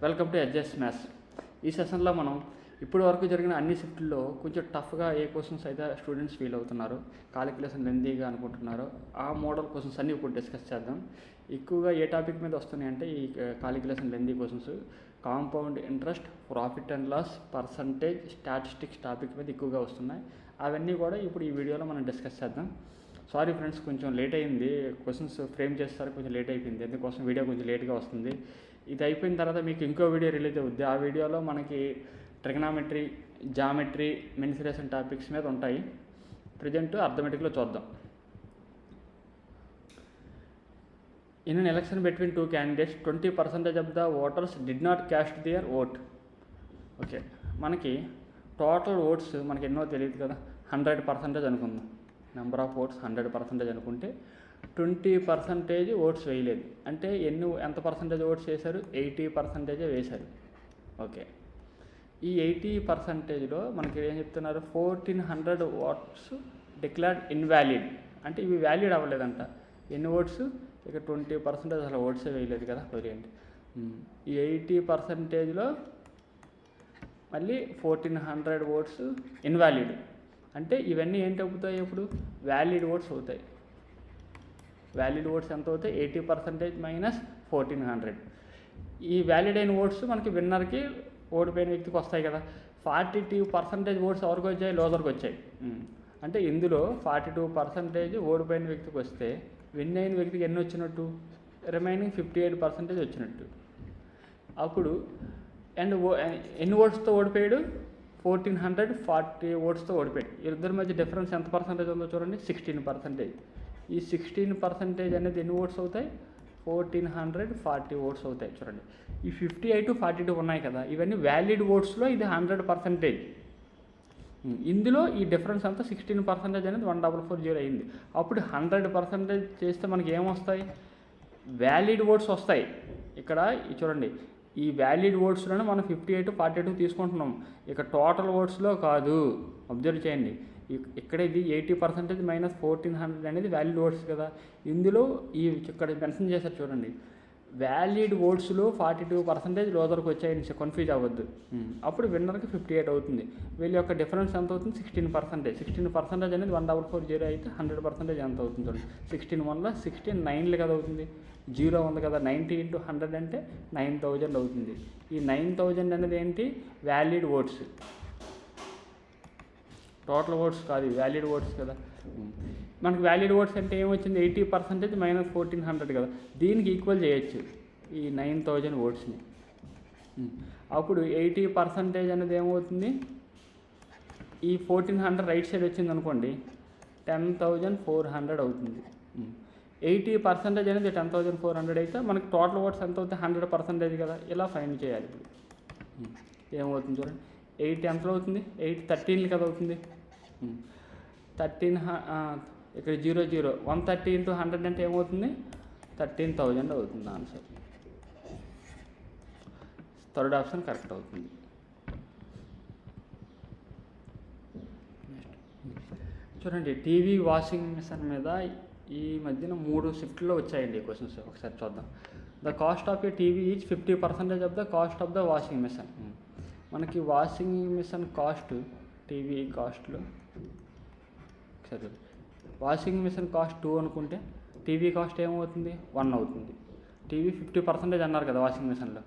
Welcome to edges maths. ఈ సెషన్లో మనం ఇప్పటి వరకు జరిగిన అన్ని షిఫ్ట్లో కొంచెం టఫ్గా ఏ క్వశ్చన్స్ అయితే స్టూడెంట్స్ ఫీల్ అవుతున్నారు, కాలిక్యులేషన్ లెందీగా అనుకుంటున్నారో ఆ మోడల్ క్వశ్చన్స్ అన్నీ ఇప్పుడు డిస్కస్ చేద్దాం. ఎక్కువగా ఏ టాపిక్ మీద వస్తున్నాయి అంటే ఈ calculation lengthy questions compound interest, profit and loss, percentage, statistics topic మీద ఎక్కువగా వస్తున్నాయి. అవన్నీ కూడా ఇప్పుడు ఈ వీడియోలో మనం డిస్కస్ చేద్దాం. సారీ ఫ్రెండ్స్, కొంచెం లేట్ అయింది, క్వశ్చన్స్ ఫ్రేమ్ చేస్తారు, కొంచెం లేట్ అయిపోయింది, అందుకోసం వీడియో కొంచెం లేట్గా వస్తుంది. ఇది అయిపోయిన తర్వాత మీకు ఇంకో వీడియో రిలీజ్ అవుద్ది. ఆ వీడియోలో మనకి ట్రిగనామెట్రీ, జామెట్రీ, మెన్సురేషన్ టాపిక్స్ మీద ఉంటాయి. ప్రజెంట్ అర్థమెటిక్లో చూద్దాం. In an election between two candidates 20% of the voters did not cast their vote. Okay, మనకి టోటల్ ఓట్స్ మనకి ఎన్నో తెలియదు కదా, 100% అనుకుందాం. నెంబర్ ఆఫ్ ఓట్స్ 100% అనుకుంటే 20% ఓట్స్ వేయలేదు అంటే ఎంత పర్సంటేజ్ ఓట్స్ వేశారు? 80% వేశారు. ఓకే, ఈ 80%లో మనకి ఏం చెప్తున్నారు? 1400 ఓట్స్ డిక్లేర్డ్ ఇన్వాలిడ్, అంటే ఇవి వ్యాలిడ్ అవ్వలేదంట. ఎన్ని ఓట్స్? ఇక 20% అసలు ఓట్సే వేయలేదు కదా, వదిలేయండి. ఈ 80%లో మళ్ళీ 1400 ఓట్స్ ఇన్వాలిడ్, అంటే ఇవన్నీ ఏంటి అవుతాయి? ఇప్పుడు వ్యాలిడ్ ఓట్స్ అవుతాయి. వ్యాలిడ్ ఓట్స్ ఎంత అవుతాయి? 80% మైనస్ 1400. ఈ వ్యాలిడ్ అయిన ఓట్స్ మనకి విన్నర్కి, ఓడిపోయిన వ్యక్తికి వస్తాయి కదా. 42% ఓట్స్ ఎవరికి వచ్చాయి? లోజర్కి వచ్చాయి. అంటే ఇందులో 42% ఓడిపోయిన వ్యక్తికి వస్తే విన్ అయిన వ్యక్తికి ఎన్ని వచ్చినట్టు? రిమైనింగ్ 58% వచ్చినట్టు. అప్పుడు ఎన్ని ఓట్స్తో ఓడిపోయాడు? 1440 ఓట్స్తో ఓడిపోయాడు. ఇద్దరి మధ్య డిఫరెన్స్ ఎంత పర్సంటేజ్ ఉందో చూడండి, 16%. ఈ 16% అనేది ఎన్ని ఓట్స్ అవుతాయి? 1440 ఓట్స్ అవుతాయి. చూడండి, ఈ 58, 42 ఉన్నాయి కదా, ఇవన్నీ వ్యాలిడ్ ఓట్స్లో ఇది 100%. ఇందులో ఈ డిఫరెన్స్ అంతా 16% అనేది 1440 అయింది. అప్పుడు 100% చేస్తే మనకి ఏమొస్తాయి? వ్యాలిడ్ ఓట్స్ వస్తాయి. ఇక్కడ చూడండి, ఈ వ్యాలిడ్ ఓట్స్లోనే మనం 58, 42 తీసుకుంటున్నాం. ఇక టోటల్ ఓట్స్లో కాదు. అబ్జర్వ్ చేయండి, ఇక్కడ ఇది 80% మైనస్ 1400 అనేది వ్యాలిడ్ ఓట్స్ కదా. ఇందులో ఇక్కడ మెన్షన్ చేశారు చూడండి, వ్యాలిడ్ ఓట్స్లో 42% లోదర్కి వచ్చాయని కన్ఫ్యూజ్ అవ్వద్దు. అప్పుడు విన్నర్కి 58 అవుతుంది. వీళ్ళ యొక్క డిఫరెన్స్ ఎంత అవుతుంది? 16%. 16% అనేది 1440 అయితే 100% ఎంత అవుతుంది చూడండి. 16 1 16 9 కదా అవుతుంది. 0 ఉంది కదా, 90 × 100 అంటే 9000 అవుతుంది. ఈ 9000 అనేది ఏంటి? వ్యాలిడ్ ఓట్స్, టోటల్ ఓట్స్ కాదు, వ్యాలిడ్ ఓట్స్ కదా. మనకి వ్యాలిడ్ ఓట్స్ అంటే ఏమొచ్చింది? 80% మైనస్ 1400 కదా, దీనికి ఈక్వల్ చేయొచ్చు ఈ 9000 ఓట్స్ని. అప్పుడు 80% అనేది ఏమవుతుంది? ఈ 1400 రైట్ సైడ్ వచ్చింది అనుకోండి, 10,400 అవుతుంది. 80% అనేది 10,400 అయితే మనకి టోటల్ ఓట్స్ ఎంత అవుతుంది? 100% కదా. ఇలా ఫైండ్ చేయాలి. ఇప్పుడు ఏమవుతుంది చూడండి, 8 ఎంత అవుతుంది? 8 13 కదా అవుతుంది. 13 ఇక్కడ 0 0 130 × 100 అంటే ఏమవుతుంది? 13,000 అవుతుంది ఆన్సర్. థర్డ్ ఆప్షన్ కరెక్ట్ అవుతుంది. చూడండి, టీవీ, వాషింగ్ మిషన్ మీద ఈ మధ్యన 3 షిఫ్ట్లో వచ్చాయండి క్వశ్చన్స్. ఒకసారి చూద్దాం. The cost of a TV is 50% of the cost of the washing machine. మనకి వాషింగ్ మిషన్ కాస్ట్, టీవీ కాస్ట్లో సరే, వాషింగ్ మిషన్ కాస్ట్ 2 అనుకుంటే టీవీ కాస్ట్ ఏమవుతుంది? 1 అవుతుంది. టీవీ 50% అన్నారు కదా వాషింగ్ మిషన్లో.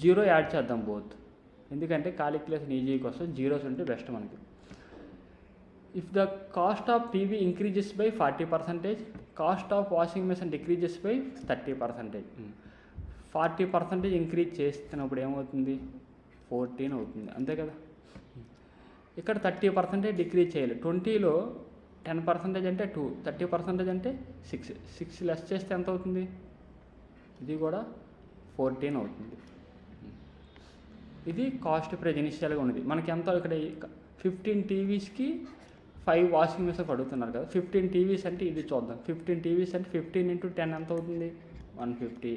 0 యాడ్ చేద్దాం బోత్, ఎందుకంటే కాలిక్యులేషన్ ఈజీ కోసం జీరోస్ ఉంటే బెస్ట్ మనకి. If the cost of TV increases by 40%, cost of washing machine decreases by 30%. 40% increase చేస్తున్నప్పుడు ఏమవుతుంది? 14 అవుతుంది, అంతే కదా. ఇక్కడ 30% డిక్రీజ్ చేయాలి. 20లో 10% అంటే 2, 30% అంటే 6. 6 లెస్ చేస్తే ఎంత అవుతుంది? ఇది కూడా 14 అవుతుంది. ఇది కాస్ట్ ప్రైస్ ఇనిషియల్గా ఉన్నది. మనకి ఎంత ఇక్కడ 15 టీవీస్కి 5 వాషింగ్ మిషన్స్ అడుగుతున్నారు కదా. 15 టీవీస్ అంటే ఇది చూద్దాం. 15 టీవీస్ అంటే 15 × 10 ఎంత అవుతుంది? 150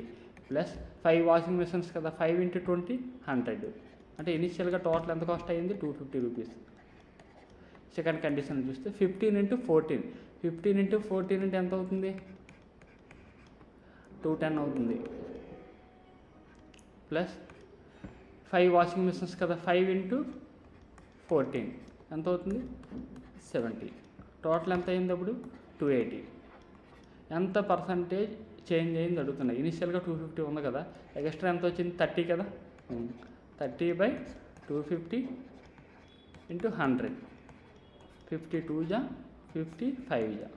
ప్లస్ 5 వాషింగ్ మిషన్స్ కదా, 5 × 20 100. అంటే ఇనిషియల్గా టోటల్ ఎంత కాస్ట్ అయ్యింది? 250 రూపీస్. సెకండ్ కండిషన్ చూస్తే 15 × 14. 15 × 14 అంటే ఎంత అవుతుంది? 210 అవుతుంది. ప్లస్ 5 వాషింగ్ మిషన్స్ కదా, 5 × 14 ఎంత అవుతుంది 70. టోటల్ ఎంత అయింది అప్పుడు 280. ఎంత పర్సంటేజ్ చేంజ్ అయింది అడుగుతున్నాయి. ఇనిషియల్గా 250 ఉంది కదా, ఎక్స్ట్రా ఎంత వచ్చింది 30 కదా, 30/250 × 100. 52 జా 50, 5 జా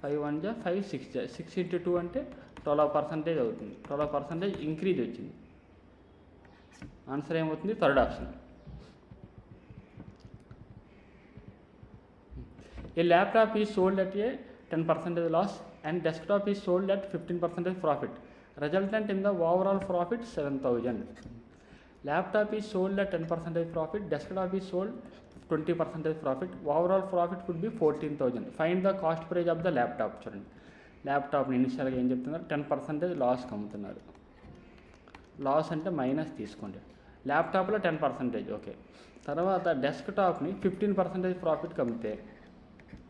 5 1 జా 5 6 జా 6 × 2 అంటే 12% అవుతుంది. 12% ఇంక్రీజ్ వచ్చింది. ఆన్సర్ ఏమవుతుంది third option. A laptop is sold at a 10% loss and desktop is sold at 15% profit. Resultant in the overall profit 7,000. Laptop is sold at 10% profit, desktop is sold 20% profit. Overall profit could be 14,000. Find the cost price of the laptop. చూడండి, ల్యాప్టాప్ని ఇనిషియల్గా ఏం చెప్తున్నారు 10% లాస్కి అమ్ముతున్నారు. Loss అంటే minus తీసుకోండి. ల్యాప్టాప్లో 10%, ఓకే. తర్వాత డెస్క్టాప్ని 15% ప్రాఫిట్కి అమ్మితే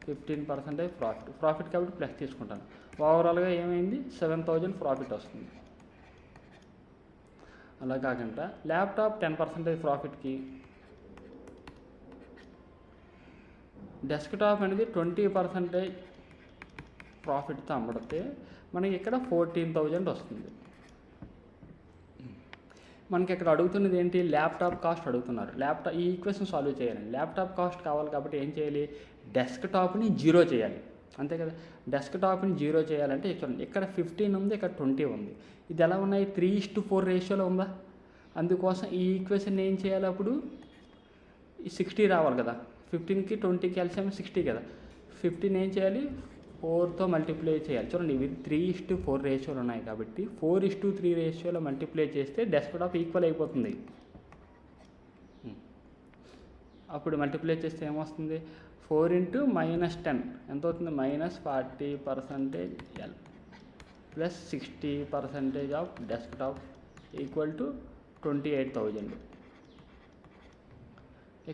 15% ప్రాఫిట్ కాబట్టి ప్లస్ తీసుకుంటాను. ఓవరాల్గా ఏమైంది 7,000 ప్రాఫిట్ వస్తుంది. అలా కాకుండా ల్యాప్టాప్ 10% ప్రాఫిట్కి, డెస్క్టాప్ అనేది 20% ప్రాఫిట్తో అమ్మడితే మనకి ఇక్కడ 14,000 వస్తుంది. మనకి ఇక్కడ అడుగుతున్నది ఏంటి, ల్యాప్టాప్ కాస్ట్ అడుగుతున్నారు. ఈ ఈక్వేషన్ సాల్వ్ చేయాలండి. ల్యాప్టాప్ కాస్ట్ కావాలి కాబట్టి ఏం చేయాలి, డెస్క్టాప్ని 0 చేయాలి, అంతే కదా. డెస్క్టాప్ని 0 చేయాలంటే ఇక్కడ 15 ఉంది, ఇక్కడ 20 ఉంది. ఇది ఎలా ఉన్నాయి 3:4 రేషియోలో ఉందా. అందుకోసం ఈ ఈక్వేషన్ ఏం చేయాలి, అప్పుడు 60 రావాలి కదా. 15కి 20కి కలిసి 60 కదా. 15 ఏం చేయాలి 4తో మల్టిప్లై చేయాలి. చూడండి, ఇవి 3:4 రేషియోలు ఉన్నాయి కాబట్టి 4:3 రేషియోలో మల్టిప్లై చేస్తే డెస్క్టాప్ ఈక్వల్ అయిపోతుంది. అప్పుడు మల్టిప్లై చేస్తే ఏమొస్తుంది 4 × -10 ఎంత అవుతుంది -40% L plus 60% of desktop equal to 28,000.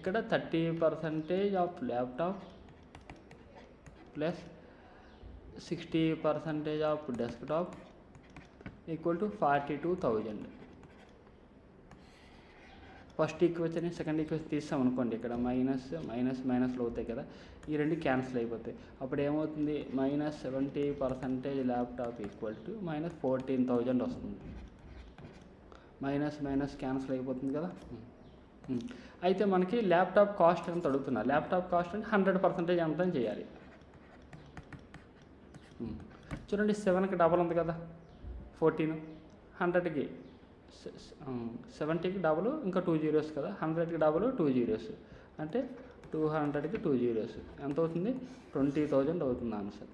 ఇక్కడ 30% of laptop plus 60% of desktop equal to 42,000. First equation second equation తీస్తాం అనుకోండి, ఇక్కడ మైనస్లో అవుతాయి కదా, ఈ రెండు క్యాన్సిల్ అయిపోతాయి. అప్పుడు ఏమవుతుంది -70% ల్యాప్టాప్ ఈక్వల్ టు -14,000 వస్తుంది. మైనస్ క్యాన్సిల్ అయిపోతుంది కదా. అయితే మనకి ల్యాప్టాప్ కాస్ట్ ఎంత అడుగుతున్నారు. ల్యాప్టాప్ కాస్ట్ అంటే 100% ఎంత అని చేయాలి. చూడండి, 7కి డబల్ ఉంది కదా 14, 100కి 70కి డబల్ ఇంకా 2 zeros కదా, 100కి డబల్ 2 zeros అంటే 200కి 2 zeros ఎంత అవుతుంది 20,000 అవుతుంది ఆన్సర్.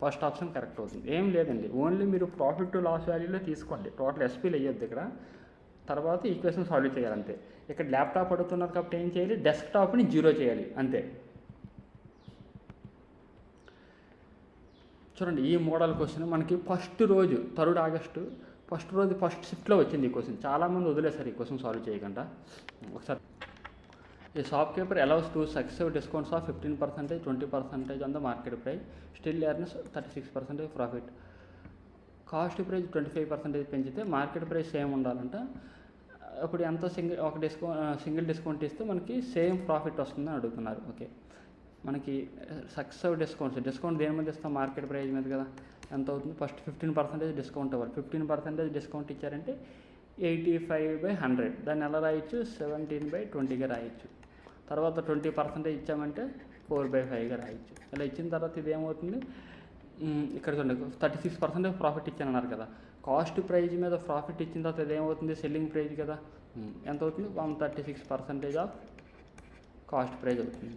ఫస్ట్ ఆప్షన్ కరెక్ట్ అవుతుంది. ఏం లేదండి, ఓన్లీ మీరు ప్రాఫిట్ టు లాస్ వాల్యూలో తీసుకోండి, టోటల్ ఎస్పీలు వేయొద్దు ఇక్కడ. తర్వాత ఈక్వేషన్ సాల్వ్ చేయాలంతే. ఇక్కడ ల్యాప్టాప్ అడుగుతున్నారు కాబట్టి ఏం చేయాలి, డెస్క్టాప్ని 0 చేయాలి అంతే. చూడండి, ఈ మోడల్ క్వశ్చన్ మనకి ఫస్ట్ రోజు 3rd August ఫస్ట్ షిఫ్ట్లో వచ్చింది ఈ క్వశ్చన్. చాలామంది వదిలేశారు ఈ క్వశ్చన్ సాల్వ్ చేయకుండా. ఒకసారి ఈ shopkeeper allows to successive discounts of 15%, 20% on the market price, still earns 36% profit. Cost price 25% పెంచితే మార్కెట్ ప్రైస్ సేమ్ ఉండాలంట. అప్పుడు ఎంత సింగిల్ డిస్కౌంట్ ఇస్తే మనకి సేమ్ ప్రాఫిట్ వస్తుందని అడుగుతున్నారు. ఓకే, మనకి సక్సెసివ్ డిస్కౌంట్ దేని మీద ఇస్తాం, మార్కెట్ ప్రైస్ మీద కదా. ఎంత అవుతుంది, ఫస్ట్ 15% డిస్కౌంట్ ఇవ్వాలి. 15% డిస్కౌంట్ ఇచ్చారంటే 85/100, దాన్ని ఎలా రాయొచ్చు 17/20గా రాయొచ్చు. తర్వాత 20% ఇచ్చామంటే 4/5గా రాయొచ్చు. ఇలా ఇచ్చిన తర్వాత ఇది ఏమవుతుంది, ఇక్కడ చూడండి 36% ప్రాఫిట్ ఇచ్చానన్నారు కదా. కాస్ట్ ప్రైజ్ మీద ప్రాఫిట్ ఇచ్చిన తర్వాత ఇది ఏమవుతుంది సెల్లింగ్ ప్రైజ్ కదా. ఎంత అవుతుంది 136% ఆఫ్ కాస్ట్ ప్రైజ్ అవుతుంది.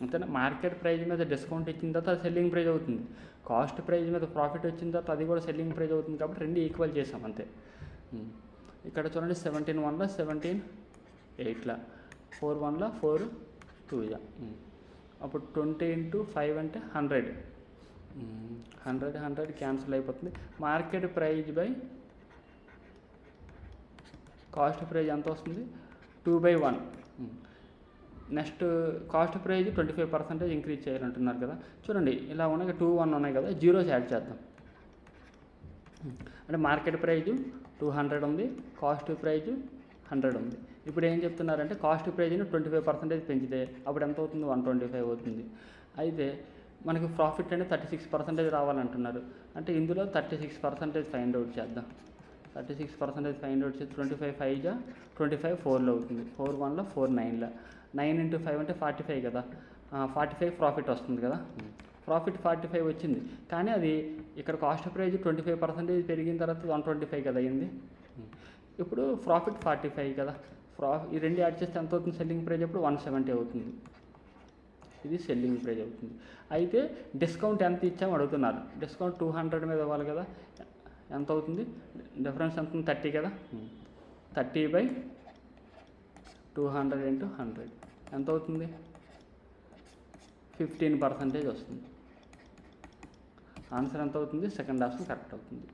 అంతేనా, మార్కెట్ ప్రైజ్ మీద డిస్కౌంట్ ఇచ్చిన తర్వాత అది సెల్లింగ్ ప్రైజ్ అవుతుంది. కాస్ట్ ప్రైజ్ మీద ప్రాఫిట్ వచ్చిన తర్వాత అది కూడా సెల్లింగ్ ప్రైజ్ అవుతుంది కాబట్టి రెండు ఈక్వల్ చేసాం అంతే. ఇక్కడ చూడండి 17 1 17 8 4 1 4 2 అప్పుడు 20 × 5 అంటే 100 క్యాన్సిల్ అయిపోతుంది. Market price by cost price ఎంత వస్తుంది 2/1. నెక్స్ట్ కాస్ట్ ప్రైజ్ 25% ఇంక్రీజ్ చేయాలంటున్నారు కదా. చూడండి ఇలా ఉన్నాయి 2 1 ఉన్నాయి కదా, జీరోస్ యాడ్ చేద్దాం. అంటే మార్కెట్ ప్రైజ్ 200 ఉంది, కాస్ట్ ప్రైజ్ 100 ఉంది. ఇప్పుడు ఏం చెప్తున్నారంటే కాస్ట్ ప్రైజ్ని 25% పెంచితే అప్పుడు ఎంత అవుతుంది, 125 అవుతుంది. అయితే మనకి ప్రాఫిట్ అనేది 36% రావాలంటున్నారు. అంటే ఇందులో 36% ఫైండ్ అవుట్ చేద్దాం. 36% ఫైండ్ అవుట్ చేసి 25 5 25 4లో అవుతుంది. 4 1లో 4 9లో 9 into 5 అంటే 45 కదా. 45 ప్రాఫిట్ వస్తుంది కదా. ప్రాఫిట్ 45 వచ్చింది, కానీ అది ఇక్కడ కాస్ట్ ప్రైజ్ 25% పెరిగిన తర్వాత 125 కదా అయింది. ఇప్పుడు ప్రాఫిట్ 45 కదా. ఈ రెండు యాడ్ చేస్తే ఎంత అవుతుంది, సెల్లింగ్ ప్రైజ్ అప్పుడు 170 అవుతుంది. ఇది సెల్లింగ్ ప్రైజ్ అవుతుంది. అయితే డిస్కౌంట్ ఎంత ఇచ్చామో అడుగుతున్నారు. డిస్కౌంట్ 200 మీద ఇవ్వాలి కదా. ఎంత అవుతుంది, డిఫరెన్స్ ఎంత ఉంది, 30 కదా. 30/200 × 100 ఎంత అవుతుంది, 15% వస్తుంది. ఆన్సర్ ఎంత అవుతుంది, సెకండ్ ఆప్షన్ కరెక్ట్ అవుతుంది.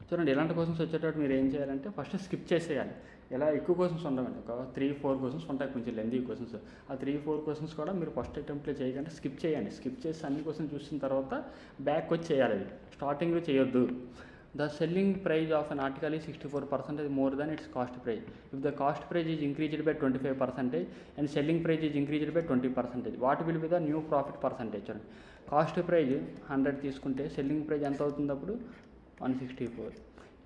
చూడండి, ఇలాంటి క్వశ్చన్స్ వచ్చేటప్పుడు మీరు ఏం చేయాలంటే ఫస్ట్ స్కిప్ చేసేయాలి. ఇలా ఎక్కువ క్వశ్చన్స్ ఉండవండి, ఒక 3-4 క్వశ్చన్స్ ఉంటాయి, కొంచెం లెందీ క్వశ్చన్స్. ఆ 3-4 క్వశ్చన్స్ కూడా మీరు ఫస్ట్ అటెంప్ట్లో చేయకండి, స్కిప్ చేయండి. స్కిప్ చేసి అన్ని క్వశ్చన్స్ చూసిన తర్వాత బ్యాక్ వచ్చి చేయాలి. అది స్టార్టింగ్లో చేయొద్దు. The selling praise of an article is 64% more than it's cost praise. If the cost praise is increased by 25% and selling praise is increased by 20%, what will be the new profit percentage? చూడండి, cost praise 100 తీసుకుంటే selling praise ఎంత అవుతుంది, అప్పుడు 164.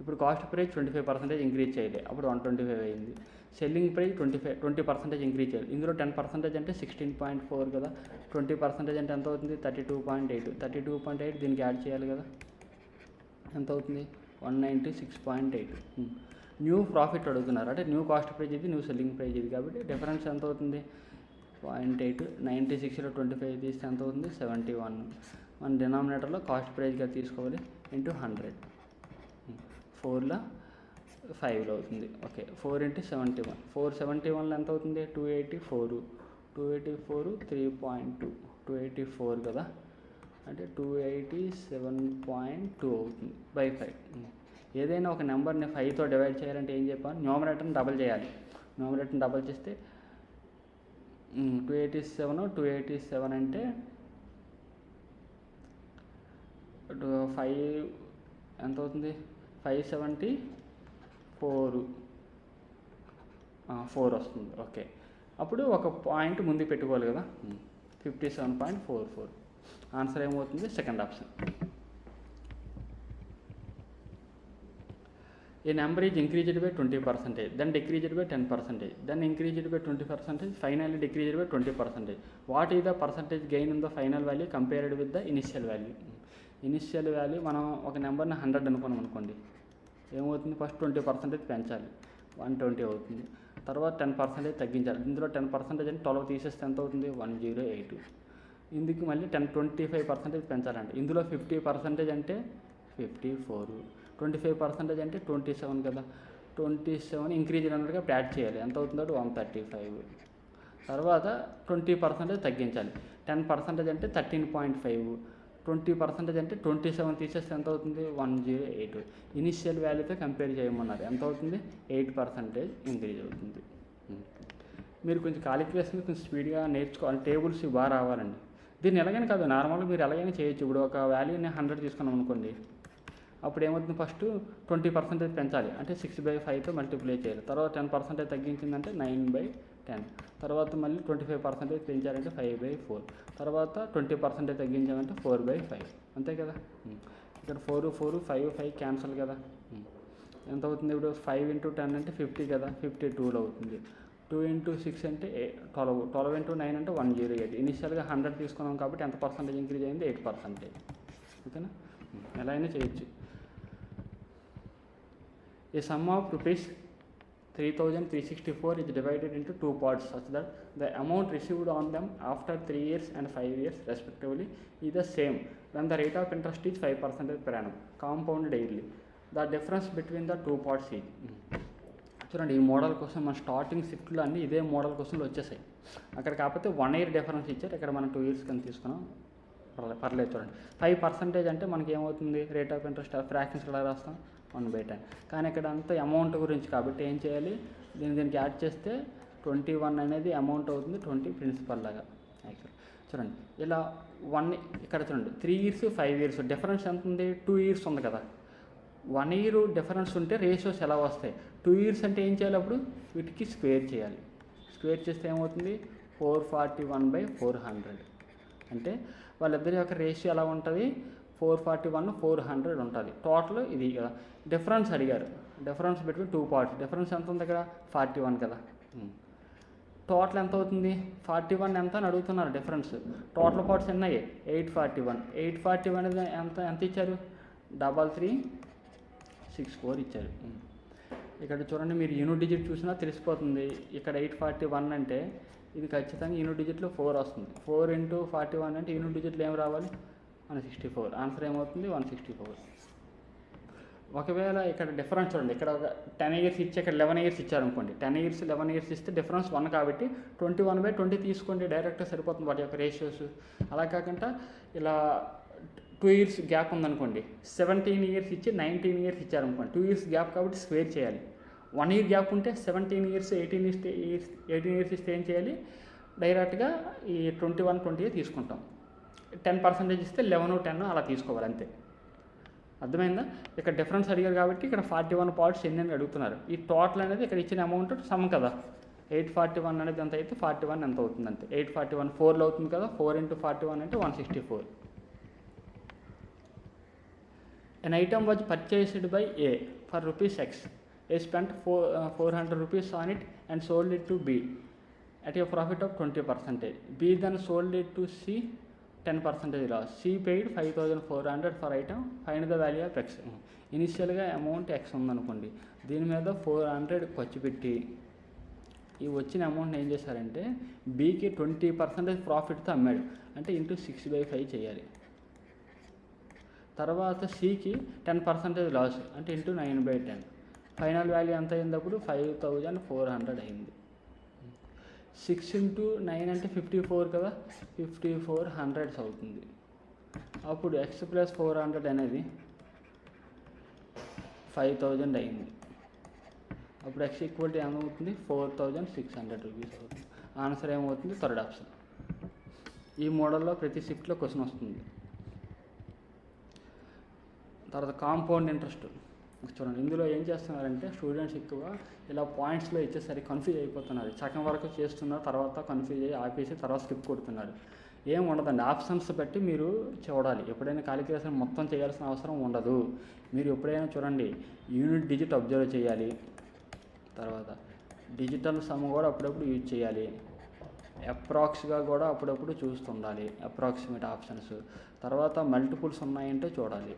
ఇప్పుడు cost price 25% increase చేయలే, అప్పుడు 125 అయింది. Selling praise 20% increase చేయాలి. ఇందులో 10% అంటే 16.4 కదా. 20% అంటే ఎంత అవుతుంది, 32.8. 32.8 దీనికి యాడ్ చేయాలి కదా. ఎంత అవుతుంది, 196.8. న్యూ ప్రాఫిట్ అడుగుతున్నారు, అంటే న్యూ కాస్ట్ ప్రైజ్ ఇది, న్యూ సెల్లింగ్ ప్రైజ్ ఇది, కాబట్టి డిఫరెన్స్ ఎంత అవుతుంది, 0.8. 96లో 25 తీస్తే ఎంత అవుతుంది, 71. మన డినామినేటర్లో కాస్ట్ ప్రైజ్గా తీసుకోవాలి ఇంటూ 100. 4లో 5లో అవుతుంది. ఓకే, 4 × 71. 471లో ఎంత అవుతుంది, 284. 284 3.2. 284 కదా, అంటే 287.2 అవుతుంది బై 5. ఏదైనా ఒక నెంబర్ని 5తో డివైడ్ చేయాలంటే ఏం చెప్పాలి, న్యూమరేటర్ని డబల్ చేయాలి. న్యూమరేటర్ని డబల్ చేస్తే 287 అంటే 5 ఎంత అవుతుంది, 574 వస్తుంది. ఓకే, అప్పుడు ఒక పాయింట్ ముందు పెట్టుకోవాలి కదా. 57.44. ఆన్సర్ ఏమవుతుంది, second option. A number is increased by 20%, then decreased by 10%, then increased by 20%, finally decreased by 20%. What is the percentage gain in the final value compared with the initial value? Initial value మనం ఒక నెంబర్ని 100 అనుకున్నాం అనుకోండి, ఏమవుతుంది, first 20% పెంచాలి, 120 అవుతుంది. తర్వాత 10% తగ్గించాలి. ఇందులో 10% అంటే 12 తీసేస్తే ఎంత అవుతుంది, 108. ఇందుకు మళ్ళీ 25% పెంచాలండి. ఇందులో 50% అంటే 54. 25% అంటే 27 కదా. 27 ఇంక్రీజ్ అన్నట్టుగా యాడ్ చేయాలి, ఎంత అవుతుందో 135. తర్వాత 20% తగ్గించాలి. 10% అంటే 13.5. 20% అంటే 27 తీసేస్తే ఎంత అవుతుంది, 108. ఇనిషియల్ వాల్యూతో కంపేర్ చేయమన్నారు, ఎంత అవుతుంది, 8% ఇంక్రీజ్ అవుతుంది. మీరు కొంచెం క్యాలిక్యులేషన్ కొంచెం స్పీడ్గా నేర్చుకోవాలి, టేబుల్స్ బాగా రావాలండి. దీన్ని ఎలాగైనా కాదు, నార్మల్గా మీరు ఎలాగైనా చేయొచ్చు. ఇప్పుడు ఒక వాల్యూని 100 తీసుకున్నాం అనుకోండి, అప్పుడు ఏమవుతుంది, ఫస్ట్ 20% పెంచాలి, అంటే 6/5తో మల్టిప్లై చేయాలి. తర్వాత 10% తగ్గించిందంటే 9/10. తర్వాత మళ్ళీ 25% పెంచాలంటే 5/4. తర్వాత 20% తగ్గించామంటే 4/5. అంతే కదా. ఇక్కడ 4 4 5 5 క్యాన్సల్ కదా. ఎంత అవుతుంది, ఇప్పుడు 5 × 10 అంటే 50 కదా, 52లో అవుతుంది. 2 × 6 అంటే 12. 12 × 9 అంటే 108. ఇనిషియల్గా 100 తీసుకున్నాం కాబట్టి ఎంత పర్సెంటేజ్ ఇంక్రీజ్ అయింది, 8%. ఓకేనా, ఎలా అయినా చేయొచ్చు. A sum of rupees 3,364 is divided into 2 parts such that the amount received on them after 3 years and 5 years respectively is the same when the rate of interest is 5% per annum compounded yearly. The difference between the 2 parts is. చూడండి, ఈ model కోసం మన starting షిఫ్ట్లో అన్నీ ఇదే model క్వశ్చన్లు వచ్చేసాయి. అక్కడ కాకపోతే 1 year డిఫరెన్స్ ఇచ్చారు, ఇక్కడ మనం 2 years కింద తీసుకున్నాం, పర్లేదు. చూడండి, 5% అంటే మనకి ఏమవుతుంది, రేట్ ఆఫ్ ఇంట్రెస్ట్ ఫ్రాక్షన్స్ ఎలా రాస్తాం, 1/10. కానీ ఇక్కడ అంతా అమౌంట్ గురించి కాబట్టి ఏం చేయాలి, దీనికి యాడ్ చేస్తే 21 అనేది అమౌంట్ అవుతుంది, 20 ప్రిన్సిపల్ లాగా. చూడండి, ఇలా 1 ఇక్కడ చూడండి 3 years 5 years డిఫరెన్స్ ఎంత ఉంది, 2 years ఉంది కదా. 1 ఇయర్ డిఫరెన్స్ ఉంటే రేషియోస్ ఎలా వస్తాయి? 2 ఇయర్స్ అంటే ఏం చేయాలి? అప్పుడు వీటికి స్క్వేర్ చేయాలి. స్క్వేర్ చేస్తే ఏమవుతుంది? 441/400. అంటే వాళ్ళిద్దరి యొక్క రేషియో ఎలా ఉంటుంది? 441 400 ఉంటుంది. టోటల్ ఇది కదా. డిఫరెన్స్ అడిగారు. Difference between 2 parts. డిఫరెన్స్ ఎంత ఉంది ఇక్కడ? 41 కదా. టోటల్ ఎంత అవుతుంది? 41 ఎంత అని అడుగుతున్నారు డిఫరెన్స్. Total parts ఎన్నాయి? 841. 841 అనేది ఎంత ఇచ్చారు? 3364 ఇచ్చారు. ఇక్కడ చూడండి, మీరు యూనిట్ డిజిట్ చూసినా తెలిసిపోతుంది. ఇక్కడ 841 అంటే ఇది ఖచ్చితంగా యూనిట్ డిజిట్లో 4 వస్తుంది. 4 × 41 అంటే యూనిట్ డిజిట్లో ఏం రావాలి? 164. ఆన్సర్ ఏమవుతుంది? 164. ఒకవేళ ఇక్కడ డిఫరెన్స్ చూడండి, ఇక్కడ ఒక 10 ఇయర్స్ ఇచ్చి ఇక్కడ 11 ఇయర్స్ ఇచ్చారనుకోండి. 10 ఇయర్స్ 11 ఇయర్స్ ఇస్తే డిఫరెన్స్ 1 కాబట్టి 21/20 తీసుకోండి, డైరెక్ట్గా సరిపోతుంది వాటి యొక్క రేషియోస్. అలా కాకుండా ఇలా 2 ఇయర్స్ గ్యాప్ ఉందనుకోండి, 17 ఇయర్స్ ఇచ్చి 19 ఇయర్స్ ఇచ్చారనుకోండి. 2 ఇయర్స్ గ్యాప్ కాబట్టి స్క్వేర్ చేయాలి. 1 ఇయర్ గ్యాప్ ఉంటే 17 ఇయర్స్ 18 ఇయర్స్ ఇస్తే ఏం చేయాలి? డైరెక్ట్గా ఈ 21/20 తీసుకుంటాం. 10% ఇస్తే 11 10 అలా తీసుకోవాలి, అంతే. అర్థమైందా? ఇక్కడ డిఫరెన్స్ అడిగారు కాబట్టి ఇక్కడ 41 పార్ట్స్ ఎన్ని అని అడుగుతున్నారు. ఈ టోటల్ అనేది ఇక్కడ ఇచ్చిన అమౌంట్ సమ్ కదా. 841 అనేది ఎంత అయితే 41 ఎంత అవుతుంది అంతే. 841 4లో అవుతుంది కదా. 4 × 41 అంటే 164. An item was purchased by A for ₹X. A spent 400 rupees on it and sold it to B at a profit of 20%. B then sold it to C 10% loss. C paid 5400 for item. Find the value of X. ఇనిషియల్గా amount X ఉందనుకోండి, దీని మీద 400 ఖర్చు పెట్టి ఈ వచ్చిన amount ఏం చేశారంటే బీకి 20% ప్రాఫిట్తో అమ్మాడు. అంటే ఇంటూ 6/5 చేయాలి. తర్వాత సికి 10% లాస్, అంటే ఇంటూ 9/10. ఫైనల్ వాల్యూ ఎంత అయింది? అప్పుడు 5400 అయింది. 6 × 9 అంటే 54 కదా. 54 హండ్రెడ్స్ అవుతుంది. అప్పుడు X + 400 అనేది 5000 అయింది. అప్పుడు X = ఏమవుతుంది? 4600 రూపీస్ అవుతుంది. ఆన్సర్ ఏమవుతుంది? Third option. ఈ మోడల్లో ప్రతి షిఫ్ట్లో క్వశ్చన్ వస్తుంది. తర్వాత కాంపౌండ్ ఇంట్రెస్ట్ చూడండి. ఇందులో ఏం చేస్తున్నారంటే స్టూడెంట్స్ ఎక్కువ ఇలా పాయింట్స్లో ఇచ్చేసరికి కన్ఫ్యూజ్ అయిపోతున్నారు. సగం వరకు చేస్తున్నారు, తర్వాత కన్ఫ్యూజ్ అయ్యి ఆపేసి తర్వాత స్కిప్ కొడుతున్నారు. ఏం ఉండదండి, ఆప్షన్స్ బట్టి మీరు చూడాలి. ఎప్పుడైనా క్యాలిక్యులేషన్ మొత్తం చేయాల్సిన అవసరం ఉండదు. మీరు ఎప్పుడైనా చూడండి, యూనిట్ డిజిట్ అబ్జర్వ్ చేయాలి. తర్వాత డిజిటల్ సమ్ కూడా అప్పుడప్పుడు యూజ్ చేయాలి. అప్రాక్స్గా కూడా అప్పుడప్పుడు చూస్తుండాలి, అప్రాక్సిమేట్ ఆప్షన్స్. తర్వాత మల్టిపుల్స్ ఉన్నాయంటే చూడాలి.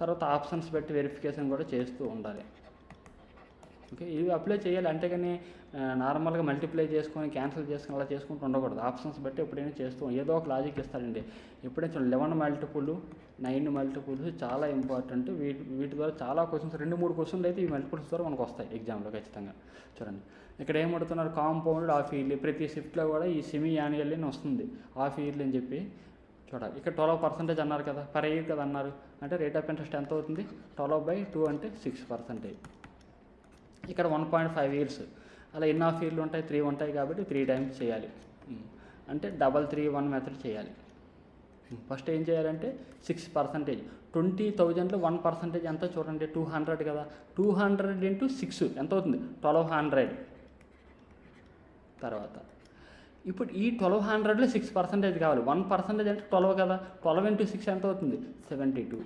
తర్వాత ఆప్షన్స్ బట్టి వెరిఫికేషన్ కూడా చేస్తూ ఉండాలి. ఓకే, ఇవి అప్లై చేయాలి. అంతేగాని నార్మల్గా మల్టిప్లై చేసుకొని క్యాన్సిల్ చేసుకొని అలా చేసుకుంటూ ఉండకూడదు. ఆప్షన్స్ బట్టి ఎప్పుడైనా చేస్తూ ఏదో ఒక లాజిక్ ఇస్తారండి. ఎప్పుడైనా చూడండి, 11 మల్టిపుల్ 9 మల్టిపుల్స్ చాలా ఇంపార్టెంట్. వీటి ద్వారా చాలా క్వశ్చన్స్, 2-3 క్వశ్చన్లు అయితే ఈ మల్టిపుల్స్ ద్వారా మనకు వస్తాయి ఎగ్జామ్లో ఖచ్చితంగా. చూడండి, ఇక్కడ ఏమడుతున్నారు? Compound half yearly. ప్రతి షిఫ్ట్లో కూడా ఈ సెమీ యాన్యువల్లీ అని వస్తుంది, హాఫ్ ఇయర్లీ అని చెప్పి చూడాలి. ఇక్కడ 12% అన్నారు కదా, పర్ ఇయర్ కదా అన్నారు. అంటే రేట్ ఆఫ్ ఇంట్రెస్ట్ ఎంత అవుతుంది? 12/2 అంటే 6%. ఇక్కడ 1.5 ఇయర్స్. అలా ఎన్ని హాఫ్ ఇయర్లు ఉంటాయి? 3 ఉంటాయి కాబట్టి 3 టైమ్స్ చేయాలి. అంటే 331 మెథడ్ చేయాలి. ఫస్ట్ ఏం చేయాలంటే 6%. 20,000లో 1% ఎంత చూడండి? 200 కదా. 200 × 6 ఎంత అవుతుంది? 1200. తర్వాత ఇప్పుడు ఈ 1200లో 6% కావాలి. 1% అంటే 12 కదా. 12 × 6 ఎంత అవుతుంది? 72.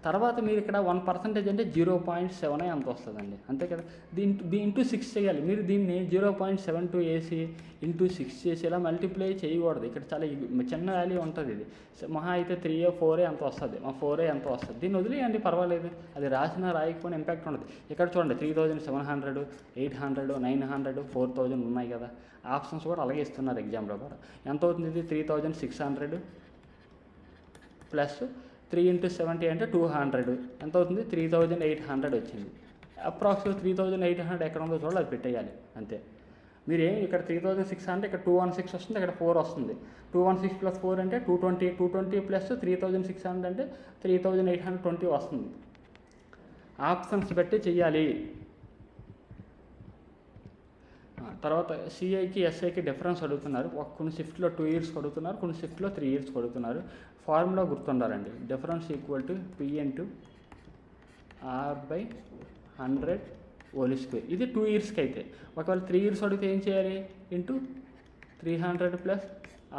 తర్వాత మీరు ఇక్కడ 1% అంటే 0.7 ఎంత వస్తుందండి, అంతే కదా. ఇంటూ 6 చేయాలి. మీరు దీన్ని 0.72 వేసి ఇంటూ 6 చేసి ఇలా మల్టిప్లై చేయకూడదు. ఇక్కడ చాలా చిన్న వాల్యూ ఉంటుంది. ఇది మహా అయితే 3 4 ఎంత వస్తుంది, 4 ఎంత వస్తుంది. దీన్ని వదిలేయండి, పర్వాలేదు. అది రాసినా రాయకపోయినా ఇంపాక్ట్ ఉండదు. ఇక్కడ చూడండి, 3700 800 900 4000 ఉన్నాయి కదా. ఆప్షన్స్ కూడా అలాగే ఇస్తున్నారు ఎగ్జామ్లో కూడా. ఎంత అవుతుంది? ఇది 3600 ప్లస్ 3 × 70 అంటే 200 ఎంత అవుతుంది? 3800 వచ్చింది. అప్రాక్సిమేట్ 3800 ఎక్కడ ఉందో చూడాలి, అది పెట్టేయాలి అంతే. మీరేం ఇక్కడ 3600 ఇక్కడ 216 వస్తుంది, ఇక్కడ 4 వస్తుంది. 216 + 4 అంటే 220. 220 ప్లస్ 3600 అంటే 3820 వస్తుంది. ఆప్షన్స్ బట్టి చెయ్యాలి. తర్వాత సిఐకి ఎస్ఐకి డిఫరెన్స్ అడుగుతున్నారు. కొన్ని షిఫ్ట్లో 2 ఇయర్స్ అడుగుతున్నారు, కొన్ని షిఫ్ట్లో 3 ఇయర్స్ అడుగుతున్నారు. ఫార్ములా గుర్తుండాలండి. Difference equal to P into R by 100 whole square. ఇది 2 ఇయర్స్కి అయితే. ఒకవేళ 3 ఇయర్స్ అడిగితే ఏం చేయాలి? Into 300 plus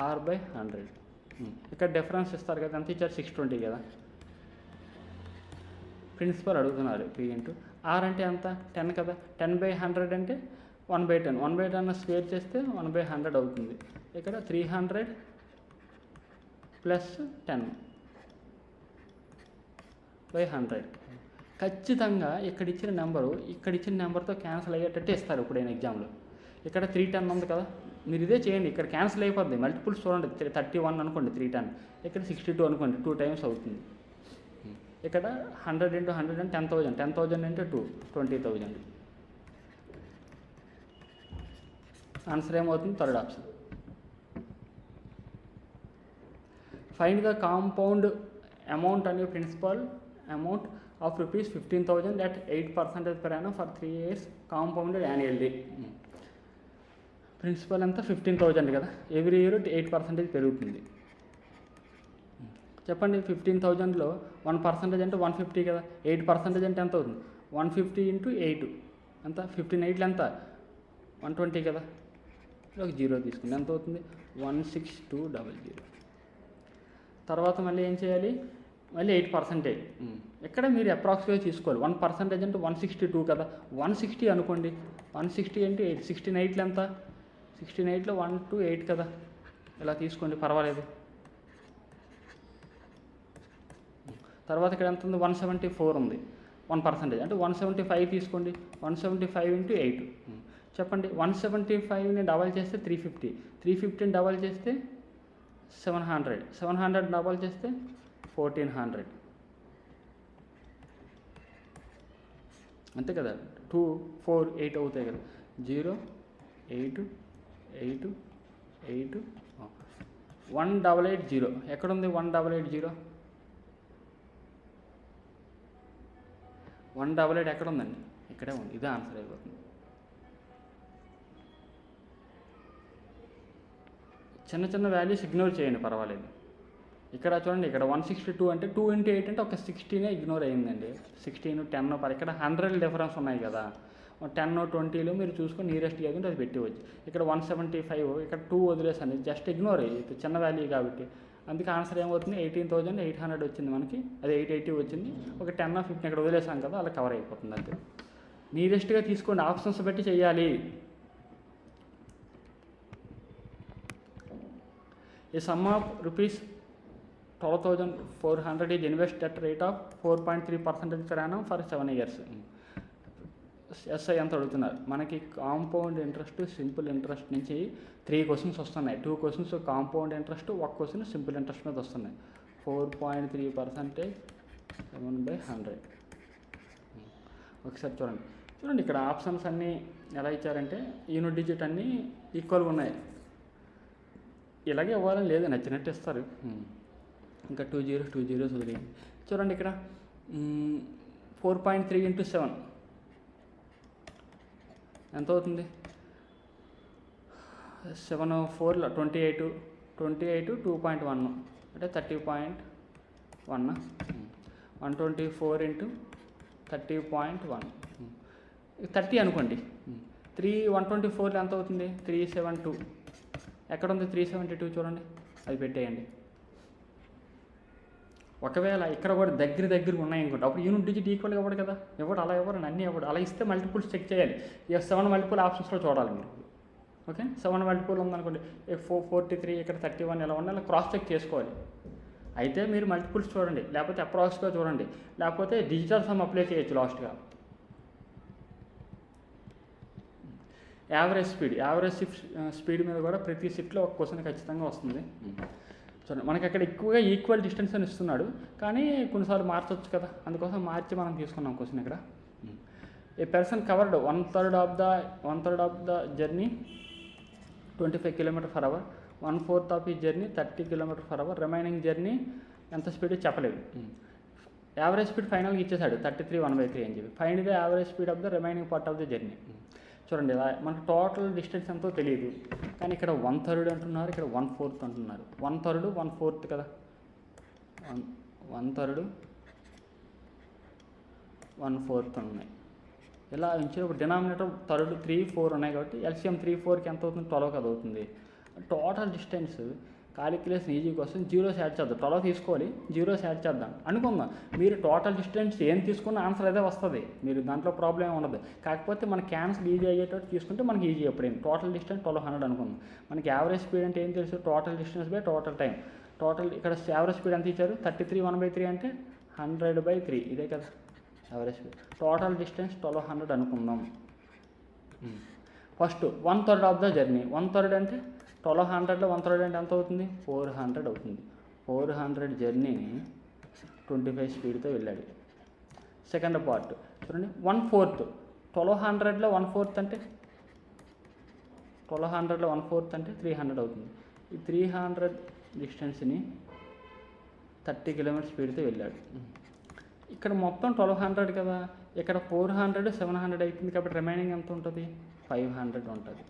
R by 100. ఇక్కడ డిఫరెన్స్ ఇస్తారు కదా, ఎంత ఇచ్చారు? 620 కదా. ప్రిన్సిపల్ అడుగుతున్నారు పి ఇంటూ ఆర్ అంటే ఎంత? 10 కదా. 10/100 అంటే 1/10. 1/10 స్క్వేర్ చేస్తే 1/100 అవుతుంది. ఇక్కడ 300 ప్లస్ 10/100. ఖచ్చితంగా ఇక్కడ ఇచ్చిన నెంబర్తో క్యాన్సిల్ అయ్యేటట్టు ఇస్తారు ఇప్పుడైనా ఎగ్జామ్లో. ఇక్కడ 310 ఉంది కదా, మీరు ఇదే చేయండి. ఇక్కడ క్యాన్సిల్ అయిపోద్ది. మల్టిపుల్స్ చూడండి. 31 అనుకోండి 310, ఇక్కడ 62 అనుకోండి, 2 టైమ్స్ అవుతుంది. ఇక్కడ 100 × 100 అంటే 10,000. 10,000 అంటే 2, 20,000. ఆన్సర్ ఏమవుతుంది? Third option. Find the compound amount and principal amount of rupees 15,000 at 8% per annum for 3 years compounded annually. Principal అంతా 15,000 కదా, ఎవ్రీ ఇయర్ 8% పెరుగుతుంది. చెప్పండి, 15,000లో 1% అంటే 150 కదా, 8% అంటే ఎంత అవుతుంది? 150 × 8 ఎంత? 15/8 ఎంత? 120 కదా. ఒక 0 తీసుకుంది, ఎంత అవుతుంది? 16200. తర్వాత మళ్ళీ ఏం చేయాలి? మళ్ళీ 8%. ఇక్కడ మీరు అప్రాక్సిమేట్ తీసుకోవాలి. 1% అంటే 162 కదా, 160 అనుకోండి. 160 అంటే 8. 16/8 ఎంత? 16/8లో 1 to 8 కదా, ఇలా తీసుకోండి, పర్వాలేదు. తర్వాత ఇక్కడ ఎంత ఉంది? 174 ఉంది. 1% అంటే 175 తీసుకోండి. 175 × 8 చెప్పండి. 175ని డబల్ చేస్తే 350. 350ని డబల్ చేస్తే 700. 700 డబల్ చేస్తే 1400. అంతే కదా. 2, 4, 8 అవుతాయి కదా. 0, 8, 8, 8, 1880. ఎక్కడుంది 1880? 188 ఎక్కడ ఉందండి? ఇక్కడే ఉంది. ఇదే ఆన్సర్ అయిపోతుంది. చిన్న చిన్న వాల్యూస్ ఇగ్నోర్ చేయండి, పర్వాలేదు. ఇక్కడ చూడండి, ఇక్కడ 162 అంటే 2 × 8 అంటే ఒక 16 ఇగ్నోర్ అయ్యిందండి. 16, 10 ఇక్కడ 100 డిఫరెన్స్ ఉన్నాయి కదా. 10, 20లో మీరు చూసుకొని నియరెస్ట్ ఏదంటే అది పెట్టివచ్చు. ఇక్కడ 175, ఇక్కడ 2 వదిలేసాను, జస్ట్ ఇగ్నోర్ అయ్యి, చిన్న వాల్యూ కాబట్టి. అందుకే ఆన్సర్ ఏమవుతుంది? 18,800 వచ్చింది మనకి. అది 880 వచ్చింది. ఒక 10 or 15 ఇక్కడ వదిలేసాం కదా, అలా కవర్ అయిపోతుంది. అంతే. నియరెస్ట్గా తీసుకోండి, ఆప్షన్స్ బట్టి చేయాలి. A sum of rupees 12,400 is invested at rate of 4.3% per annum for 7 years. SI ఎంత అడుగుతున్నారు? మనకి కాంపౌండ్ ఇంట్రెస్ట్, సింపుల్ ఇంట్రెస్ట్ నుంచి 3 క్వశ్చన్స్ వస్తున్నాయి. 2 questions compound interest, 1 question simple interest మీద వస్తున్నాయి. 4.3% 7/100. ఒకసారి చూడండి ఇక్కడ ఆప్షన్స్ అన్నీ ఎలా ఇచ్చారంటే యూనిట్ డిజిట్ అన్నీ ఈక్వల్గా ఉన్నాయి. ఇలాగే ఇవ్వాలని లేదు, నచ్చినట్టు ఇస్తారు. ఇంకా 2 zeros వదిలేయండి. చూడండి ఇక్కడ 4.3 × 7 ఎంత అవుతుంది? 7 4 28, 2.1 అంటే 30.1. 124 × 30.1 30 అనుకోండి. 124లో ఎంత అవుతుంది? 372. ఎక్కడ ఉంది 372? చూడండి, అది పెట్టేయండి. ఒకవేళ ఇక్కడ కూడా దగ్గర ఉన్నాయి అనుకోండి, అప్పుడు యూనిట్ డిజిట్ ఈక్వల్గా ఇవ్వడు కదా. ఇవ్వడు, అలా ఇవ్వరు, అన్నీ ఇవ్వడు. అలా ఇస్తే మల్టిపుల్స్ చెక్ చేయాలి. 7 మల్టిపుల్ ఆప్షన్స్లో చూడాలి మీరు. ఓకే, 7 మల్టిపుల్ ఉందనుకోండి, 43, ఇక్కడ 31 ఎలా ఉండాలి, క్రాస్ చెక్ చేసుకోవాలి. అయితే మీరు మల్టిపుల్స్ చూడండి, లేకపోతే అప్రాక్స్గా చూడండి, లేకపోతే డిజిటల్ సమ్ అప్లై చేయొచ్చు లాస్ట్గా. యావరేజ్ స్పీడ్ మీద కూడా ప్రతి షిఫ్ట్లో ఒక క్వశ్చన్ ఖచ్చితంగా వస్తుంది. చూడండి, మనకి అక్కడ ఎక్కువగా ఈక్వల్ డిస్టెన్స్ అని ఇస్తున్నాడు, కానీ కొన్నిసార్లు మార్చవచ్చు కదా, అందుకోసం మార్చి మనం తీసుకున్నాం క్వశ్చన్. ఇక్కడ a person covered 1/3 of the journey 25 km/h, 1/4 of ఈ జర్నీ 30 km/h, రిమైనింగ్ జర్నీ ఎంత స్పీడ్ చెప్పలేదు. యావరేజ్ స్పీడ్ ఫైనల్గా ఇచ్చేసాడు 33/1/3 అని చెప్పి. Find the average speed of the remaining part of the journey. చూడండి, మనకు టోటల్ డిస్టెన్స్ ఎంతో తెలియదు, కానీ ఇక్కడ 1/3 అంటున్నారు, ఇక్కడ 1/4 అంటున్నారు. 1/3, 1/4 కదా. 1/3 1/4 ఉన్నాయి. ఇలా ఇచ్చినప్పుడు డినామినేటర్ 1/3 3 4 ఉన్నాయి కాబట్టి ఎల్సిఎం 3 4కి ఎంత అవుతుంది 12 కదా అవుతుంది. టోటల్ డిస్టెన్స్ క్యాలిక్యులేషన్ ఈజీగా వస్తుంది. జీరోస్ యాడ్ చేద్దాం. 12 తీసుకోవాలి, జీరోస్ యాడ్ చేద్దాం అనుకుందాం. మీరు టోటల్ డిస్టెన్స్ ఏం తీసుకున్న ఆన్సర్ అదే వస్తుంది. మీరు దాంట్లో ప్రాబ్లం ఏమి ఉండదు. కాకపోతే మన క్యాన్సిల్ ఈజీ అయ్యేటట్టు తీసుకుంటే మనకి ఈజీ ఎప్పుడైనా. టోటల్ డిస్టెన్స్ 1200 అనుకుందాం. మనకి యావరేజ్ స్పీడ్ అంటే ఏం తెలుసు? Total distance by total time. Total ఇక్కడ యావరేజ్ స్పీడ్ ఎంత ఇచ్చారు? 33 1/3 అంటే 100/3 ఇదే కదా యావరేజ్ స్పీడ్. టోటల్ డిస్టెన్స్ 1200 అనుకుందాం. First 1/3 of the journey. 1/3 అంటే 1200లో 1/3 అంటే ఎంత అవుతుంది? 400 అవుతుంది. 400 జర్నీని 25 స్పీడ్తో వెళ్ళాడు. సెకండ్ పార్ట్ చూడండి, 1/4. 1200లో 1/4 అంటే 1200లో 1/4 అంటే 300 అవుతుంది. ఈ 300 డిస్టెన్స్ని 30 కిలోమీటర్ స్పీడ్తో వెళ్ళాడు. ఇక్కడ మొత్తం 1200 కదా, ఇక్కడ 400 700 అవుతుంది కాబట్టి రిమైనింగ్ ఎంత ఉంటుంది? 500 ఉంటుంది.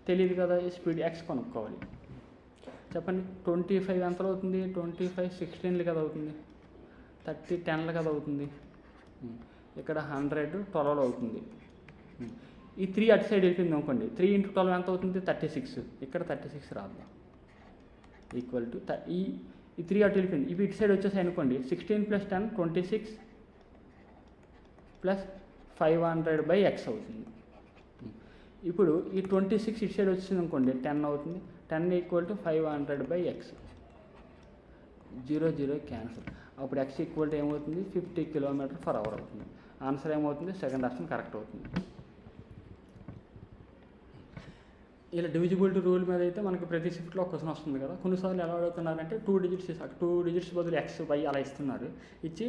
తెలియదు కదా, ఈ స్పీడ్ ఎక్స్ కొనుక్కోవాలి. చెప్పండి, 25 ఎంతలో అవుతుంది? 25 16లు కదా అవుతుంది. 30 10లు కదా అవుతుంది. ఇక్కడ 100 12లో అవుతుంది. ఈ 3 అటు సైడ్ వెళ్ళిపోయింది అనుకోండి. 3 × 12 ఎంత అవుతుంది? 36. ఇక్కడ 36 రాద్దాం. ఈక్వల్ టు ఈ 3 అటు వెళ్ళిపోయింది. ఇవి ఇటు సైడ్ వచ్చేసాయి అనుకోండి. 16 + 10 26 + 500/x అవుతుంది. ఇప్పుడు ఈ 26 ఇటు సైడ్ వచ్చింది అనుకోండి, 10 అవుతుంది. 10 = 500/x. 0 0 క్యాన్సిల్. అప్పుడు x = ఏమవుతుంది? 50 km/h అవుతుంది. ఆన్సర్ ఏమవుతుంది? సెకండ్ ఆప్షన్ కరెక్ట్ అవుతుంది. ఇలా డివిజిబిలిటీ రూల్ మీద అయితే మనకి ప్రతి షిఫ్ట్లో ఒక క్వశ్చన్ వస్తుంది కదా. కొన్నిసార్లు ఎలా అడుగుతున్నారంటే 2 డిజిట్స్ బదులు x y అలా ఇస్తున్నారు. ఇచ్చి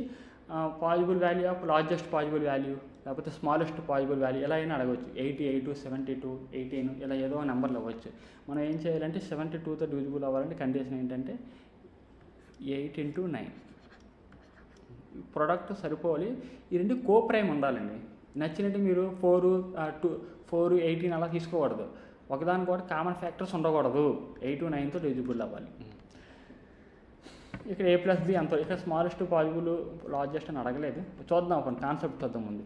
possible value of largest possible value లేకపోతే స్మాలెస్ట్ పాజిబుల్ వాల్యూ ఎలా అయినా అడగవచ్చు. 88 72 18 ఇలా ఏదో నెంబర్లు ఇవ్వచ్చు. మనం ఏం చేయాలంటే 72తో డివిజిబుల్ అవ్వాలంటే కండిషన్ ఏంటంటే 8 × 9 ప్రొడక్ట్ సరిపోవాలి. ఈ రెండు కో ప్రైమ్ ఉండాలండి. నచ్చినట్టు మీరు 4 18 అలా తీసుకోకూడదు. ఒకదాని కూడా కామన్ ఫ్యాక్టర్స్ ఉండకూడదు. 8 9తో డివిజిబుల్ అవ్వాలి. ఇక్కడ a + b అంత. ఇక్కడ స్మాలెస్ట్ పాజిబుల్ లార్జెస్ట్ అని అడగలేదు. చూద్దాం, ఒక కాన్సెప్ట్ చూద్దాం. ముందు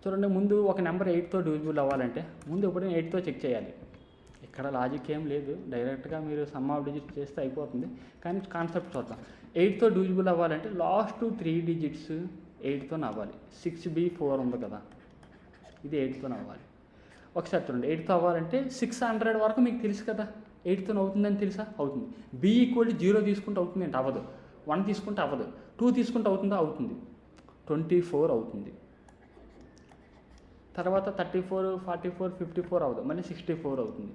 చూడండి, ముందు ఒక నెంబర్ 8తో డివిజిబుల్ అవ్వాలంటే ముందు ఎప్పుడైనా 8తో చెక్ చేయాలి. ఇక్కడ లాజిక్ ఏం లేదు, డైరెక్ట్గా మీరు సమ్ ఆఫ్ డిజిట్స్ చేస్తే అయిపోతుంది. కానీ కాన్సెప్ట్ చూద్దాం. 8తో డివిజిబుల్ అవ్వాలంటే లాస్ట్ 3 డిజిట్స్ 8తో అవ్వాలి. 6b4 ఉంది కదా, ఇది 8తో అవ్వాలి. ఒకసారి చూడండి, 8తో అవ్వాలంటే 600 వరకు మీకు తెలుసు కదా, 8తో అవుతుందని తెలుసా? అవుతుంది. b = 0 తీసుకుంటే అవుతుంది అంటే అవ్వదు. 1 తీసుకుంటే అవ్వదు. 2 తీసుకుంటే అవుతుందా? అవుతుంది. 24 అవుతుంది. తర్వాత 34 44 54 అవ్వదు, మళ్ళీ 64 అవుతుంది.